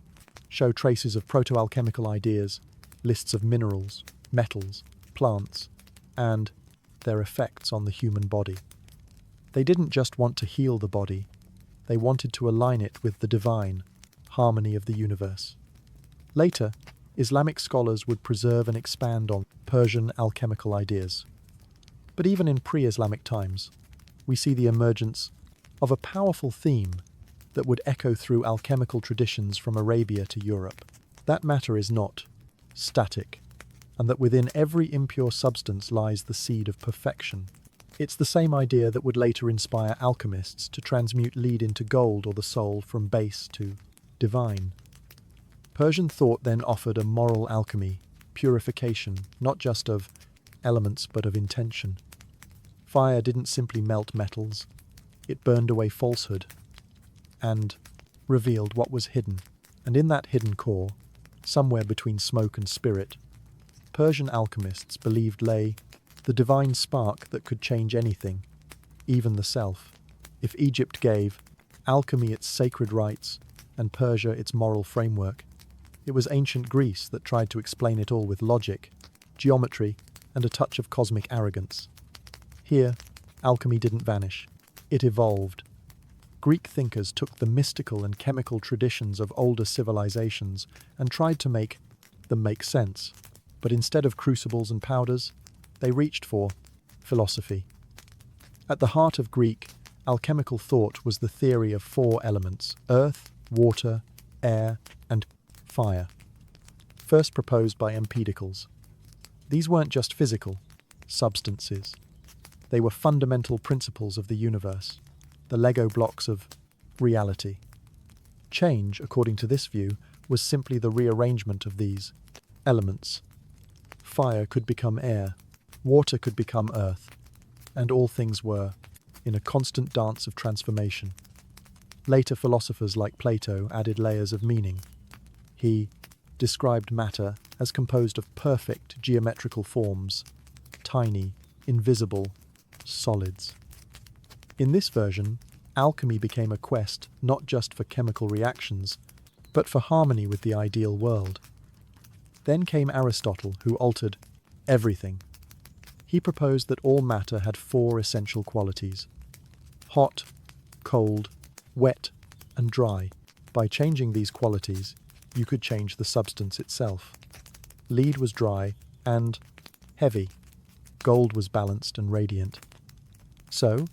show traces of proto-alchemical ideas, lists of minerals, metals, plants, and their effects on the human body. They didn't just want to heal the body, they wanted to align it with the divine harmony of the universe. Later, Islamic scholars would preserve and expand on Persian alchemical ideas. But even in pre-Islamic times, we see the emergence of a powerful theme that would echo through alchemical traditions from Arabia to Europe. That matter is not static, and that within every impure substance lies the seed of perfection. It's the same idea that would later inspire alchemists to transmute lead into gold or the soul from base to divine. Persian thought then offered a moral alchemy, purification, not just of elements but of intention. Fire didn't simply melt metals, it burned away falsehood and revealed what was hidden. And in that hidden core, somewhere between smoke and spirit, Persian alchemists believed lay the divine spark that could change anything, even the self. If Egypt gave alchemy its sacred rites and Persia its moral framework, it was ancient Greece that tried to explain it all with logic, geometry, and a touch of cosmic arrogance. Here, alchemy didn't vanish, it evolved. Greek thinkers took the mystical and chemical traditions of older civilizations and tried to make them make sense. But instead of crucibles and powders, they reached for philosophy. At the heart of Greek alchemical thought was the theory of four elements: earth, water, air, and fire, first proposed by Empedocles. These weren't just physical substances. They were fundamental principles of the universe, the Lego blocks of reality. Change, according to this view, was simply the rearrangement of these elements. Fire could become air, water could become earth, and all things were in a constant dance of transformation. Later philosophers like Plato added layers of meaning. He described matter as composed of perfect geometrical forms, tiny, invisible solids. In this version, alchemy became a quest not just for chemical reactions, but for harmony with the ideal world. Then came Aristotle, who altered everything. He proposed that all matter had four essential qualities: hot, cold, wet, and dry. By changing these qualities, you could change the substance itself. Lead was dry and heavy. Gold was balanced and radiant. So,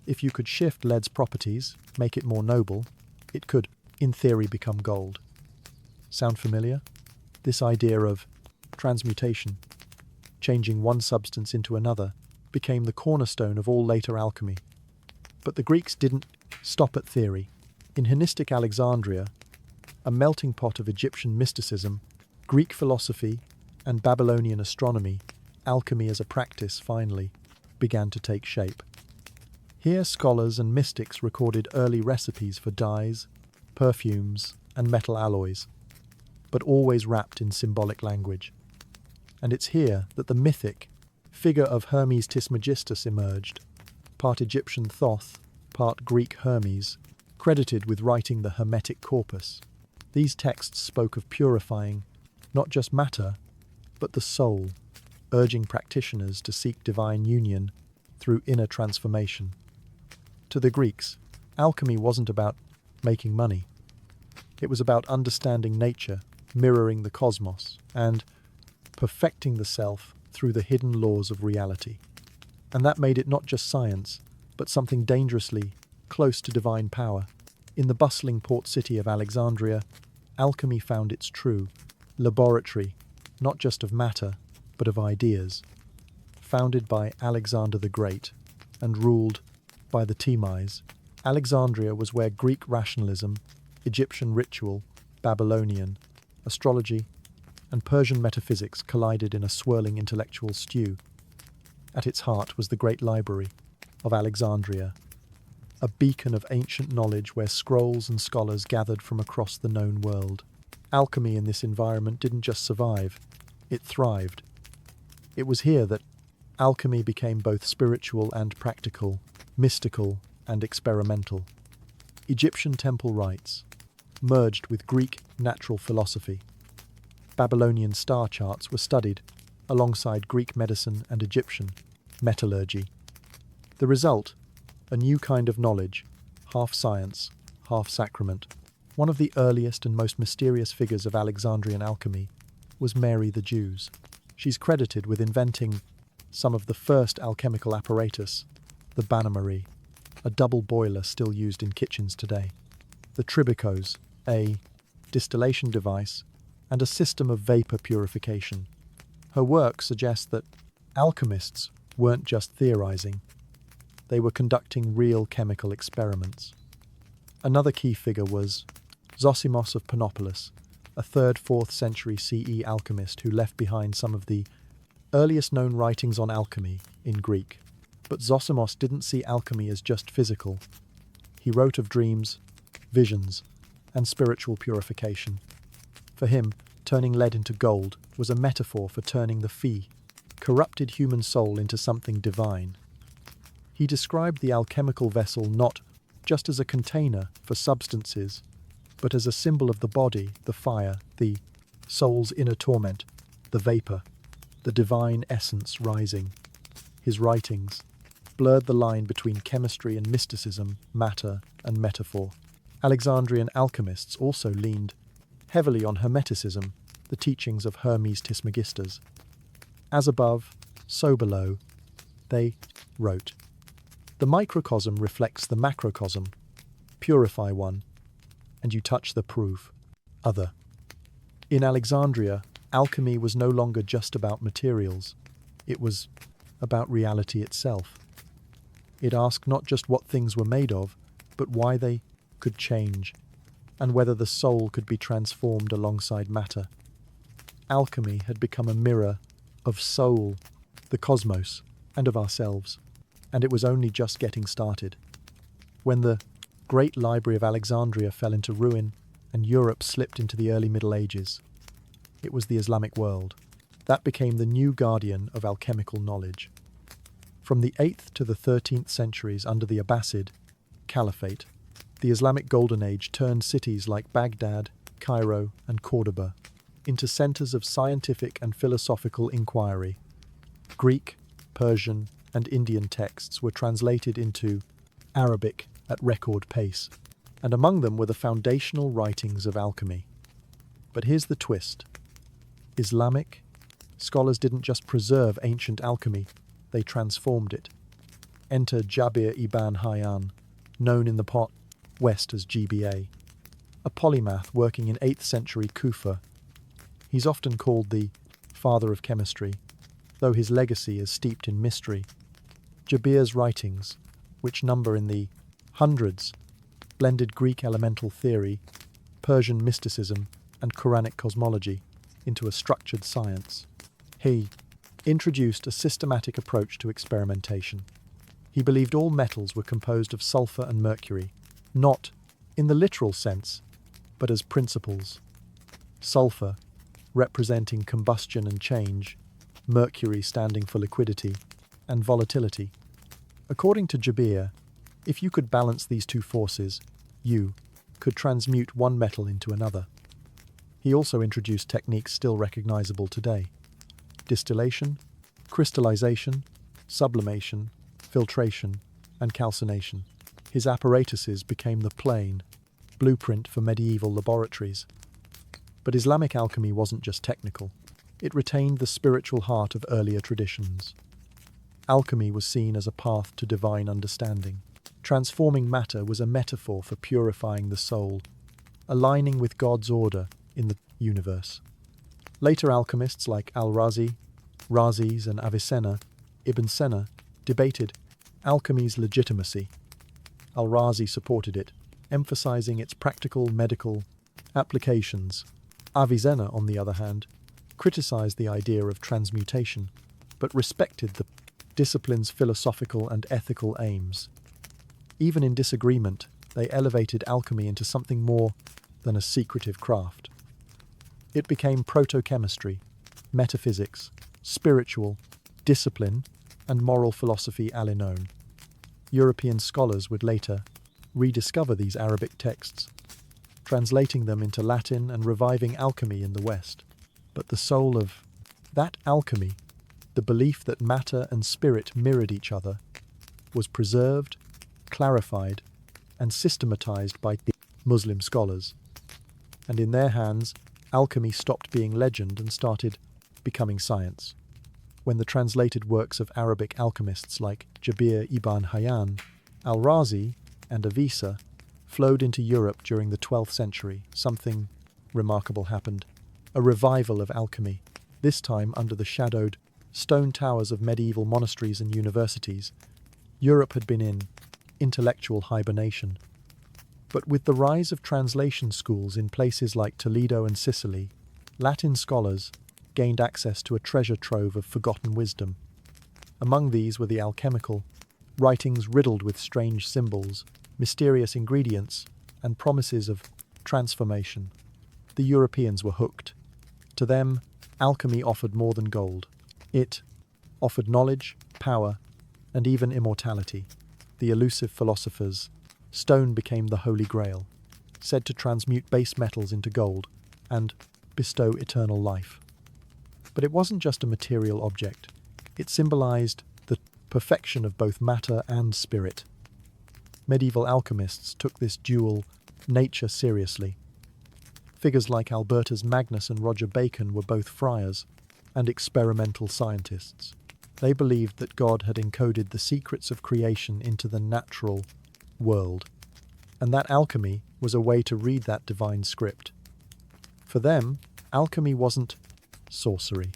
if you could shift lead's properties, make it more noble, it could, in theory, become gold. Sound familiar? This idea of transmutation, changing one substance into another, became the cornerstone of all later alchemy. But the Greeks didn't stop at theory. In Hellenistic Alexandria, a melting pot of Egyptian mysticism, Greek philosophy, and Babylonian astronomy, alchemy as a practice finally began to take shape. Here scholars and mystics recorded early recipes for dyes, perfumes, and metal alloys, but always wrapped in symbolic language. And it's here that the mythic figure of Hermes Trismegistus emerged, part Egyptian Thoth, part Greek Hermes, credited with writing the Hermetic corpus. These texts spoke of purifying not just matter, but the soul, urging practitioners to seek divine union through inner transformation. To the Greeks, alchemy wasn't about making money. It was about understanding nature, mirroring the cosmos, and perfecting the self through the hidden laws of reality. And that made it not just science, but something dangerously close to divine power. In the bustling port city of Alexandria, alchemy found its true laboratory, not just of matter, but of ideas. Founded by Alexander the Great and ruled by the Timaeus, Alexandria was where Greek rationalism, Egyptian ritual, Babylonian astrology, and Persian metaphysics collided in a swirling intellectual stew. At its heart was the great library of Alexandria, a beacon of ancient knowledge where scrolls and scholars gathered from across the known world. Alchemy in this environment didn't just survive, it thrived. It was here that alchemy became both spiritual and practical, mystical and experimental. Egyptian temple rites, merged with Greek natural philosophy. Babylonian star charts were studied alongside Greek medicine and Egyptian metallurgy. The result, a new kind of knowledge, half science, half sacrament. One of the earliest and most mysterious figures of Alexandrian alchemy was Mary the Jews. She's credited with inventing some of the first alchemical apparatus, the bain-marie, a double boiler still used in kitchens today, the tribicos, a distillation device, and a system of vapor purification. Her work suggests that alchemists weren't just theorizing, they were conducting real chemical experiments. Another key figure was Zosimos of Panopolis, a 3rd-4th century CE alchemist who left behind some of the earliest known writings on alchemy in Greek. But Zosimos didn't see alchemy as just physical. He wrote of dreams, visions, and spiritual purification. For him, turning lead into gold was a metaphor for turning the corrupted human soul into something divine. He described the alchemical vessel not just as a container for substances, but as a symbol of the body, the fire, the soul's inner torment, the vapor, the divine essence rising. His writings blurred the line between chemistry and mysticism, matter and metaphor. Alexandrian alchemists also leaned heavily on Hermeticism, the teachings of Hermes Trismegistus. As above, so below, they wrote. The microcosm reflects the macrocosm. Purify one, and you touch the proof, other. In Alexandria, alchemy was no longer just about materials. It was about reality itself. It asked not just what things were made of, but why they could change, and whether the soul could be transformed alongside matter. Alchemy had become a mirror of soul, the cosmos, and of ourselves, and it was only just getting started. When the great library of Alexandria fell into ruin and Europe slipped into the early Middle Ages, it was the Islamic world that became the new guardian of alchemical knowledge. From the 8th to the 13th centuries under the Abbasid Caliphate, the Islamic Golden Age turned cities like Baghdad, Cairo, and Cordoba into centers of scientific and philosophical inquiry. Greek, Persian, and Indian texts were translated into Arabic at record pace, and among them were the foundational writings of alchemy. But here's the twist. Islamic scholars didn't just preserve ancient alchemy, they transformed it. Enter Jabir ibn Hayyan, known in the West as GBA, a polymath working in 8th century Kufa. He's often called the father of chemistry, though his legacy is steeped in mystery. Jabir's writings, which number in the hundreds, blended Greek elemental theory, Persian mysticism, and Quranic cosmology into a structured science. He introduced a systematic approach to experimentation. He believed all metals were composed of sulfur and mercury, not in the literal sense, but as principles. Sulfur, representing combustion and change, mercury standing for liquidity and volatility. According to Jabir, if you could balance these two forces, you could transmute one metal into another. He also introduced techniques still recognizable today: distillation, crystallization, sublimation, filtration, and calcination. His apparatuses became the plain blueprint for medieval laboratories. But Islamic alchemy wasn't just technical. It retained the spiritual heart of earlier traditions. Alchemy was seen as a path to divine understanding. Transforming matter was a metaphor for purifying the soul, aligning with God's order in the universe. Later alchemists like Al-Razi, Rhazes, and Avicenna, Ibn Sina, debated alchemy's legitimacy. Al-Razi supported it, emphasizing its practical medical applications. Avicenna, on the other hand, criticized the idea of transmutation, but respected the discipline's philosophical and ethical aims. Even in disagreement, they elevated alchemy into something more than a secretive craft. It became proto-chemistry, metaphysics, spiritual, discipline, and moral philosophy al-known. European scholars would later rediscover these Arabic texts, translating them into Latin and reviving alchemy in the West. But the soul of that alchemy, the belief that matter and spirit mirrored each other, was preserved, clarified, and systematized by Muslim scholars. And in their hands, alchemy stopped being legend and started becoming science. When the translated works of Arabic alchemists like Jabir ibn Hayyan, al-Razi, and Avisa flowed into Europe during the 12th century, something remarkable happened. A revival of alchemy, this time under the shadowed stone towers of medieval monasteries and universities. Europe had been in intellectual hibernation. But with the rise of translation schools in places like Toledo and Sicily, Latin scholars gained access to a treasure trove of forgotten wisdom. Among these were the alchemical writings riddled with strange symbols, mysterious ingredients, and promises of transformation. The Europeans were hooked. To them, alchemy offered more than gold. It offered knowledge, power, and even immortality. The elusive philosophers, stone became the Holy Grail, said to transmute base metals into gold and bestow eternal life. But it wasn't just a material object. It symbolized the perfection of both matter and spirit. Medieval alchemists took this dual nature seriously. Figures like Albertus Magnus and Roger Bacon were both friars and experimental scientists. They believed that God had encoded the secrets of creation into the natural world, and that alchemy was a way to read that divine script. For them, alchemy wasn't sorcery.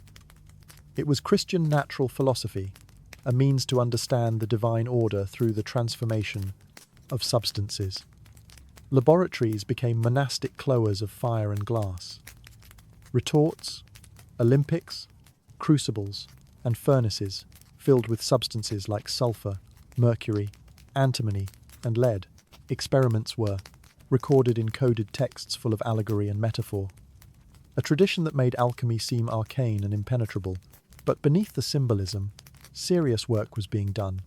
It was Christian natural philosophy, a means to understand the divine order through the transformation of substances. Laboratories became monastic cloas of fire and glass. Retorts, Olympics, crucibles, and furnaces filled with substances like sulfur, mercury, antimony, and lead. Experiments were recorded in coded texts full of allegory and metaphor. A tradition that made alchemy seem arcane and impenetrable. But beneath the symbolism, serious work was being done.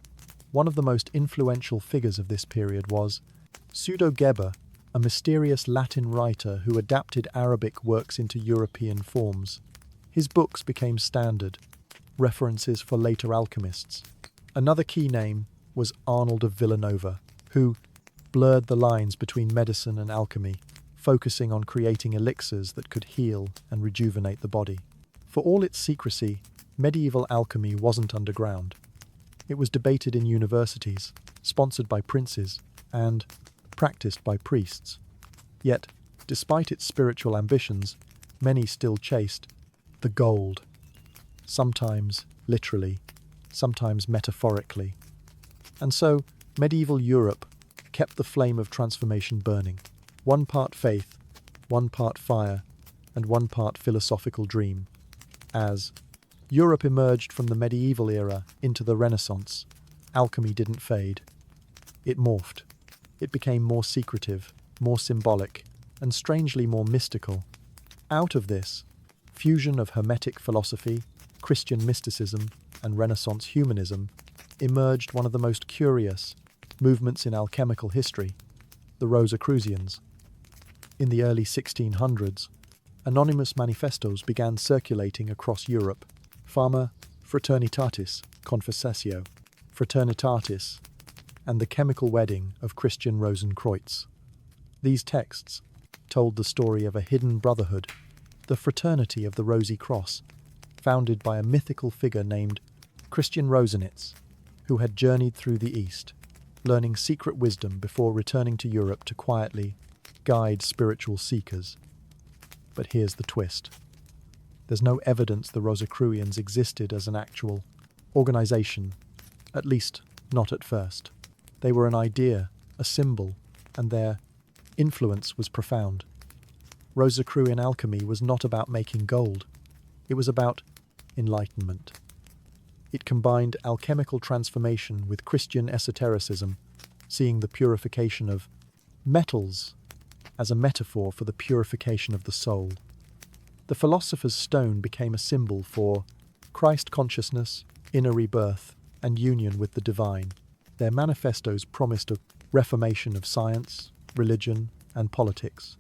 One of the most influential figures of this period was Pseudo-Geber, a mysterious Latin writer who adapted Arabic works into European forms. His books became standard references for later alchemists. Another key name was Arnold of Villanova, who blurred the lines between medicine and alchemy, focusing on creating elixirs that could heal and rejuvenate the body. For all its secrecy, medieval alchemy wasn't underground. It was debated in universities, sponsored by princes, and practiced by priests. Yet, despite its spiritual ambitions, many still chased the gold, sometimes literally, sometimes metaphorically. And so, medieval Europe kept the flame of transformation burning. One part faith, one part fire, and one part philosophical dream. As Europe emerged from the medieval era into the Renaissance, alchemy didn't fade. It morphed. It became more secretive, more symbolic, and strangely more mystical. Out of this fusion of Hermetic philosophy, Christian mysticism, and Renaissance humanism emerged one of the most curious movements in alchemical history, the Rosicrucians. In the early 1600s, anonymous manifestos began circulating across Europe. Fama Fraternitatis Confessatio, Fraternitatis, and the chemical wedding of Christian Rosenkreuz. These texts told the story of a hidden brotherhood, the Fraternity of the Rosy Cross, founded by a mythical figure named Christian Rosenitz, who had journeyed through the East, learning secret wisdom before returning to Europe to quietly guide spiritual seekers. But here's the twist. There's no evidence the Rosicrucians existed as an actual organization, at least not at first. They were an idea, a symbol, and their influence was profound. Rosicrucian alchemy was not about making gold. It was about enlightenment. It combined alchemical transformation with Christian esotericism, seeing the purification of metals as a metaphor for the purification of the soul. The philosopher's stone became a symbol for Christ consciousness, inner rebirth, and union with the divine. Their manifestos promised a reformation of science, religion, and politics.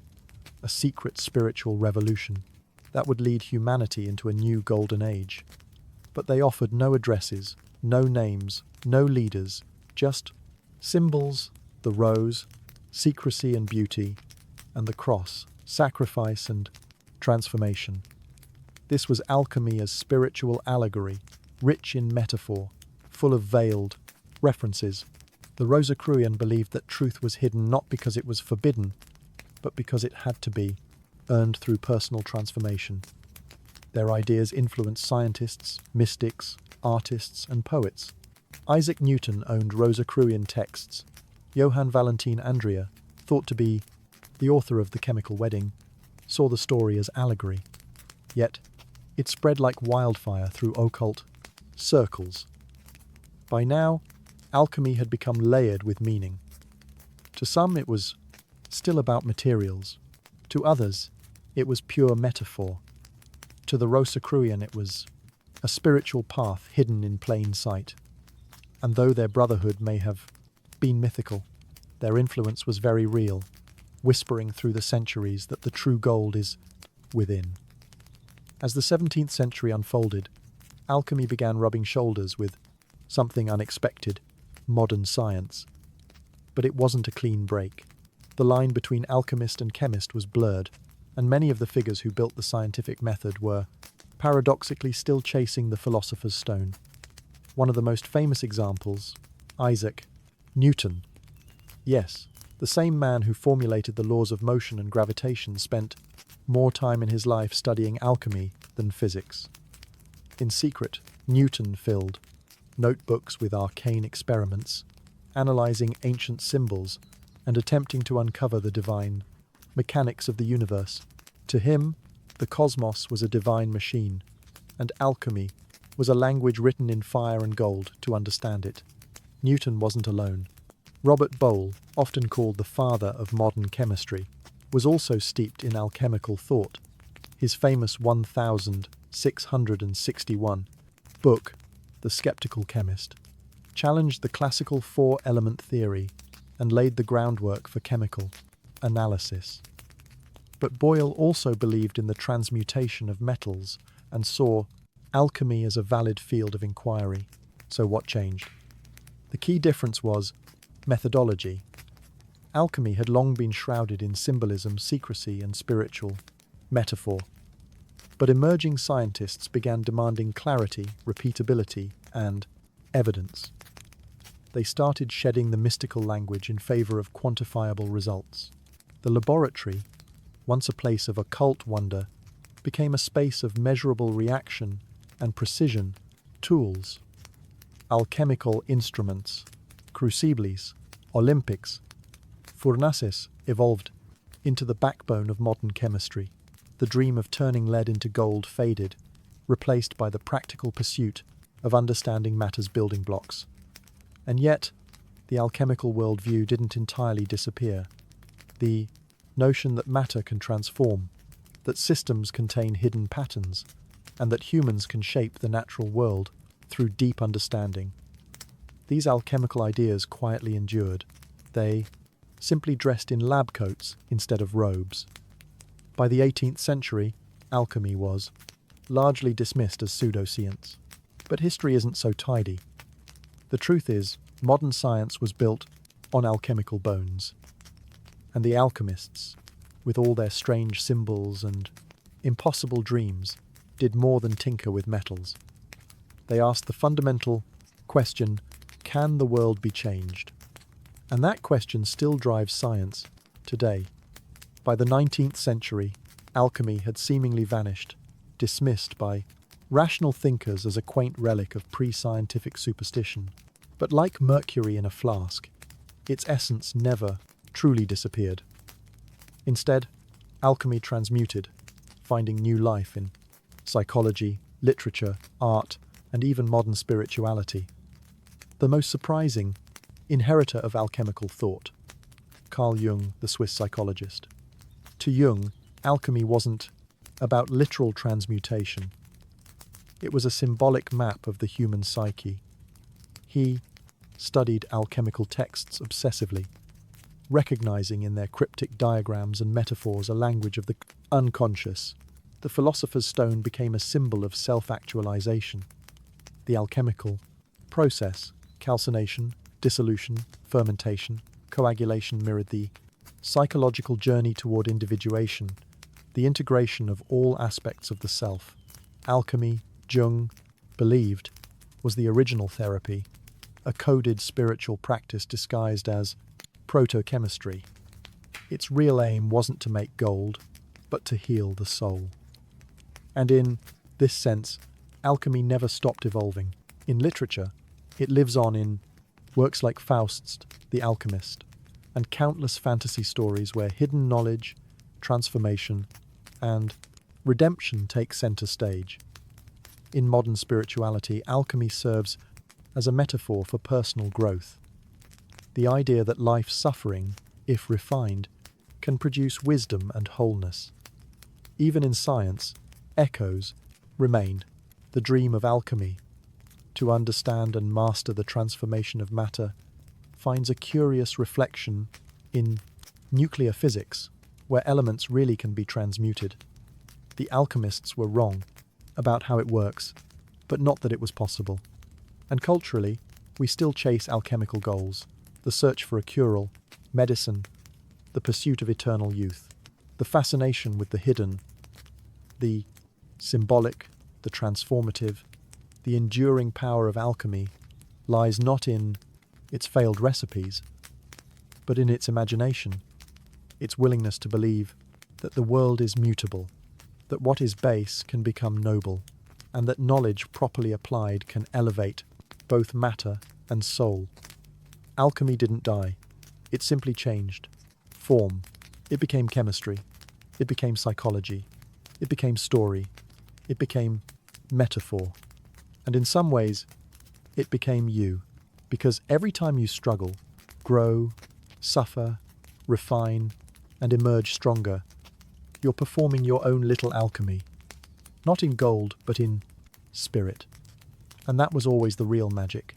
a secret spiritual revolution that would lead humanity into a new golden age. But they offered no addresses, no names, no leaders, just symbols, the rose, secrecy and beauty, and the cross, sacrifice and transformation. This was alchemy as spiritual allegory, rich in metaphor, full of veiled references. The Rosicrucian believed that truth was hidden not because it was forbidden, but because it had to be earned through personal transformation. Their ideas influenced scientists, mystics, artists, and poets. Isaac Newton owned Rosicrucian texts. Johann Valentin Andrea, thought to be the author of The Chemical Wedding, saw the story as allegory. Yet, it spread like wildfire through occult circles. By now, alchemy had become layered with meaning. To some, it was still about materials. To others, it was pure metaphor. To the Rosicrucian, it was a spiritual path hidden in plain sight. And though their brotherhood may have been mythical, their influence was very real, whispering through the centuries that the true gold is within. As the 17th century unfolded, alchemy began rubbing shoulders with something unexpected, modern science. But it wasn't a clean break. The line between alchemist and chemist was blurred, and many of the figures who built the scientific method were, paradoxically, still chasing the philosopher's stone. One of the most famous examples, Isaac Newton. Yes, the same man who formulated the laws of motion and gravitation spent more time in his life studying alchemy than physics. In secret, Newton filled notebooks with arcane experiments, analyzing ancient symbols and attempting to uncover the divine mechanics of the universe. To him, the cosmos was a divine machine, and alchemy was a language written in fire and gold to understand it. Newton wasn't alone. Robert Boyle, often called the father of modern chemistry, was also steeped in alchemical thought. His famous 1661 book, The Skeptical Chemist, challenged the classical four-element theory and laid the groundwork for chemical analysis. But Boyle also believed in the transmutation of metals and saw alchemy as a valid field of inquiry. So what changed? The key difference was methodology. Alchemy had long been shrouded in symbolism, secrecy, and spiritual metaphor. But emerging scientists began demanding clarity, repeatability, and evidence. They started shedding the mystical language in favor of quantifiable results. The laboratory, once a place of occult wonder, became a space of measurable reaction and precision. Tools, alchemical instruments, crucibles, olympics, furnaces evolved into the backbone of modern chemistry. The dream of turning lead into gold faded, replaced by the practical pursuit of understanding matter's building blocks. And yet, the alchemical worldview didn't entirely disappear. The notion that matter can transform, that systems contain hidden patterns, and that humans can shape the natural world through deep understanding. These alchemical ideas quietly endured. They simply dressed in lab coats instead of robes. By the 18th century, alchemy was largely dismissed as pseudoscience. But history isn't so tidy. The truth is, modern science was built on alchemical bones. And the alchemists, with all their strange symbols and impossible dreams, did more than tinker with metals. They asked the fundamental question, can the world be changed? And that question still drives science today. By the 19th century, alchemy had seemingly vanished, dismissed by rational thinkers as a quaint relic of pre-scientific superstition. But like mercury in a flask, its essence never truly disappeared. Instead, alchemy transmuted, finding new life in psychology, literature, art, and even modern spirituality. The most surprising inheritor of alchemical thought, Carl Jung, the Swiss psychologist. To Jung, alchemy wasn't about literal transmutation. It was a symbolic map of the human psyche. He studied alchemical texts obsessively, recognizing in their cryptic diagrams and metaphors a language of the unconscious. The philosopher's stone became a symbol of self-actualization. The alchemical process, calcination, dissolution, fermentation, coagulation mirrored the psychological journey toward individuation, the integration of all aspects of the self. Alchemy, Jung believed, was the original therapy, a coded spiritual practice disguised as proto-chemistry. Its real aim wasn't to make gold, but to heal the soul. And in this sense, alchemy never stopped evolving. In literature, it lives on in works like Faust's The Alchemist, and countless fantasy stories where hidden knowledge, transformation, and redemption take center stage. In modern spirituality, alchemy serves as a metaphor for personal growth. The idea that life's suffering, if refined, can produce wisdom and wholeness. Even in science, echoes remain. The dream of alchemy, to understand and master the transformation of matter, finds a curious reflection in nuclear physics, where elements really can be transmuted. The alchemists were wrong about how it works, but not that it was possible. And culturally, we still chase alchemical goals, the search for a cure-all, medicine, the pursuit of eternal youth, the fascination with the hidden, the symbolic, the transformative, the enduring power of alchemy lies not in its failed recipes, but in its imagination, its willingness to believe that the world is mutable, that what is base can become noble, and that knowledge properly applied can elevate both matter and soul. Alchemy didn't die. It simply changed form. It became chemistry. It became psychology. It became story. It became metaphor. And in some ways, it became you. Because every time you struggle, grow, suffer, refine, and emerge stronger, you're performing your own little alchemy. Not in gold, but in spirit. And that was always the real magic.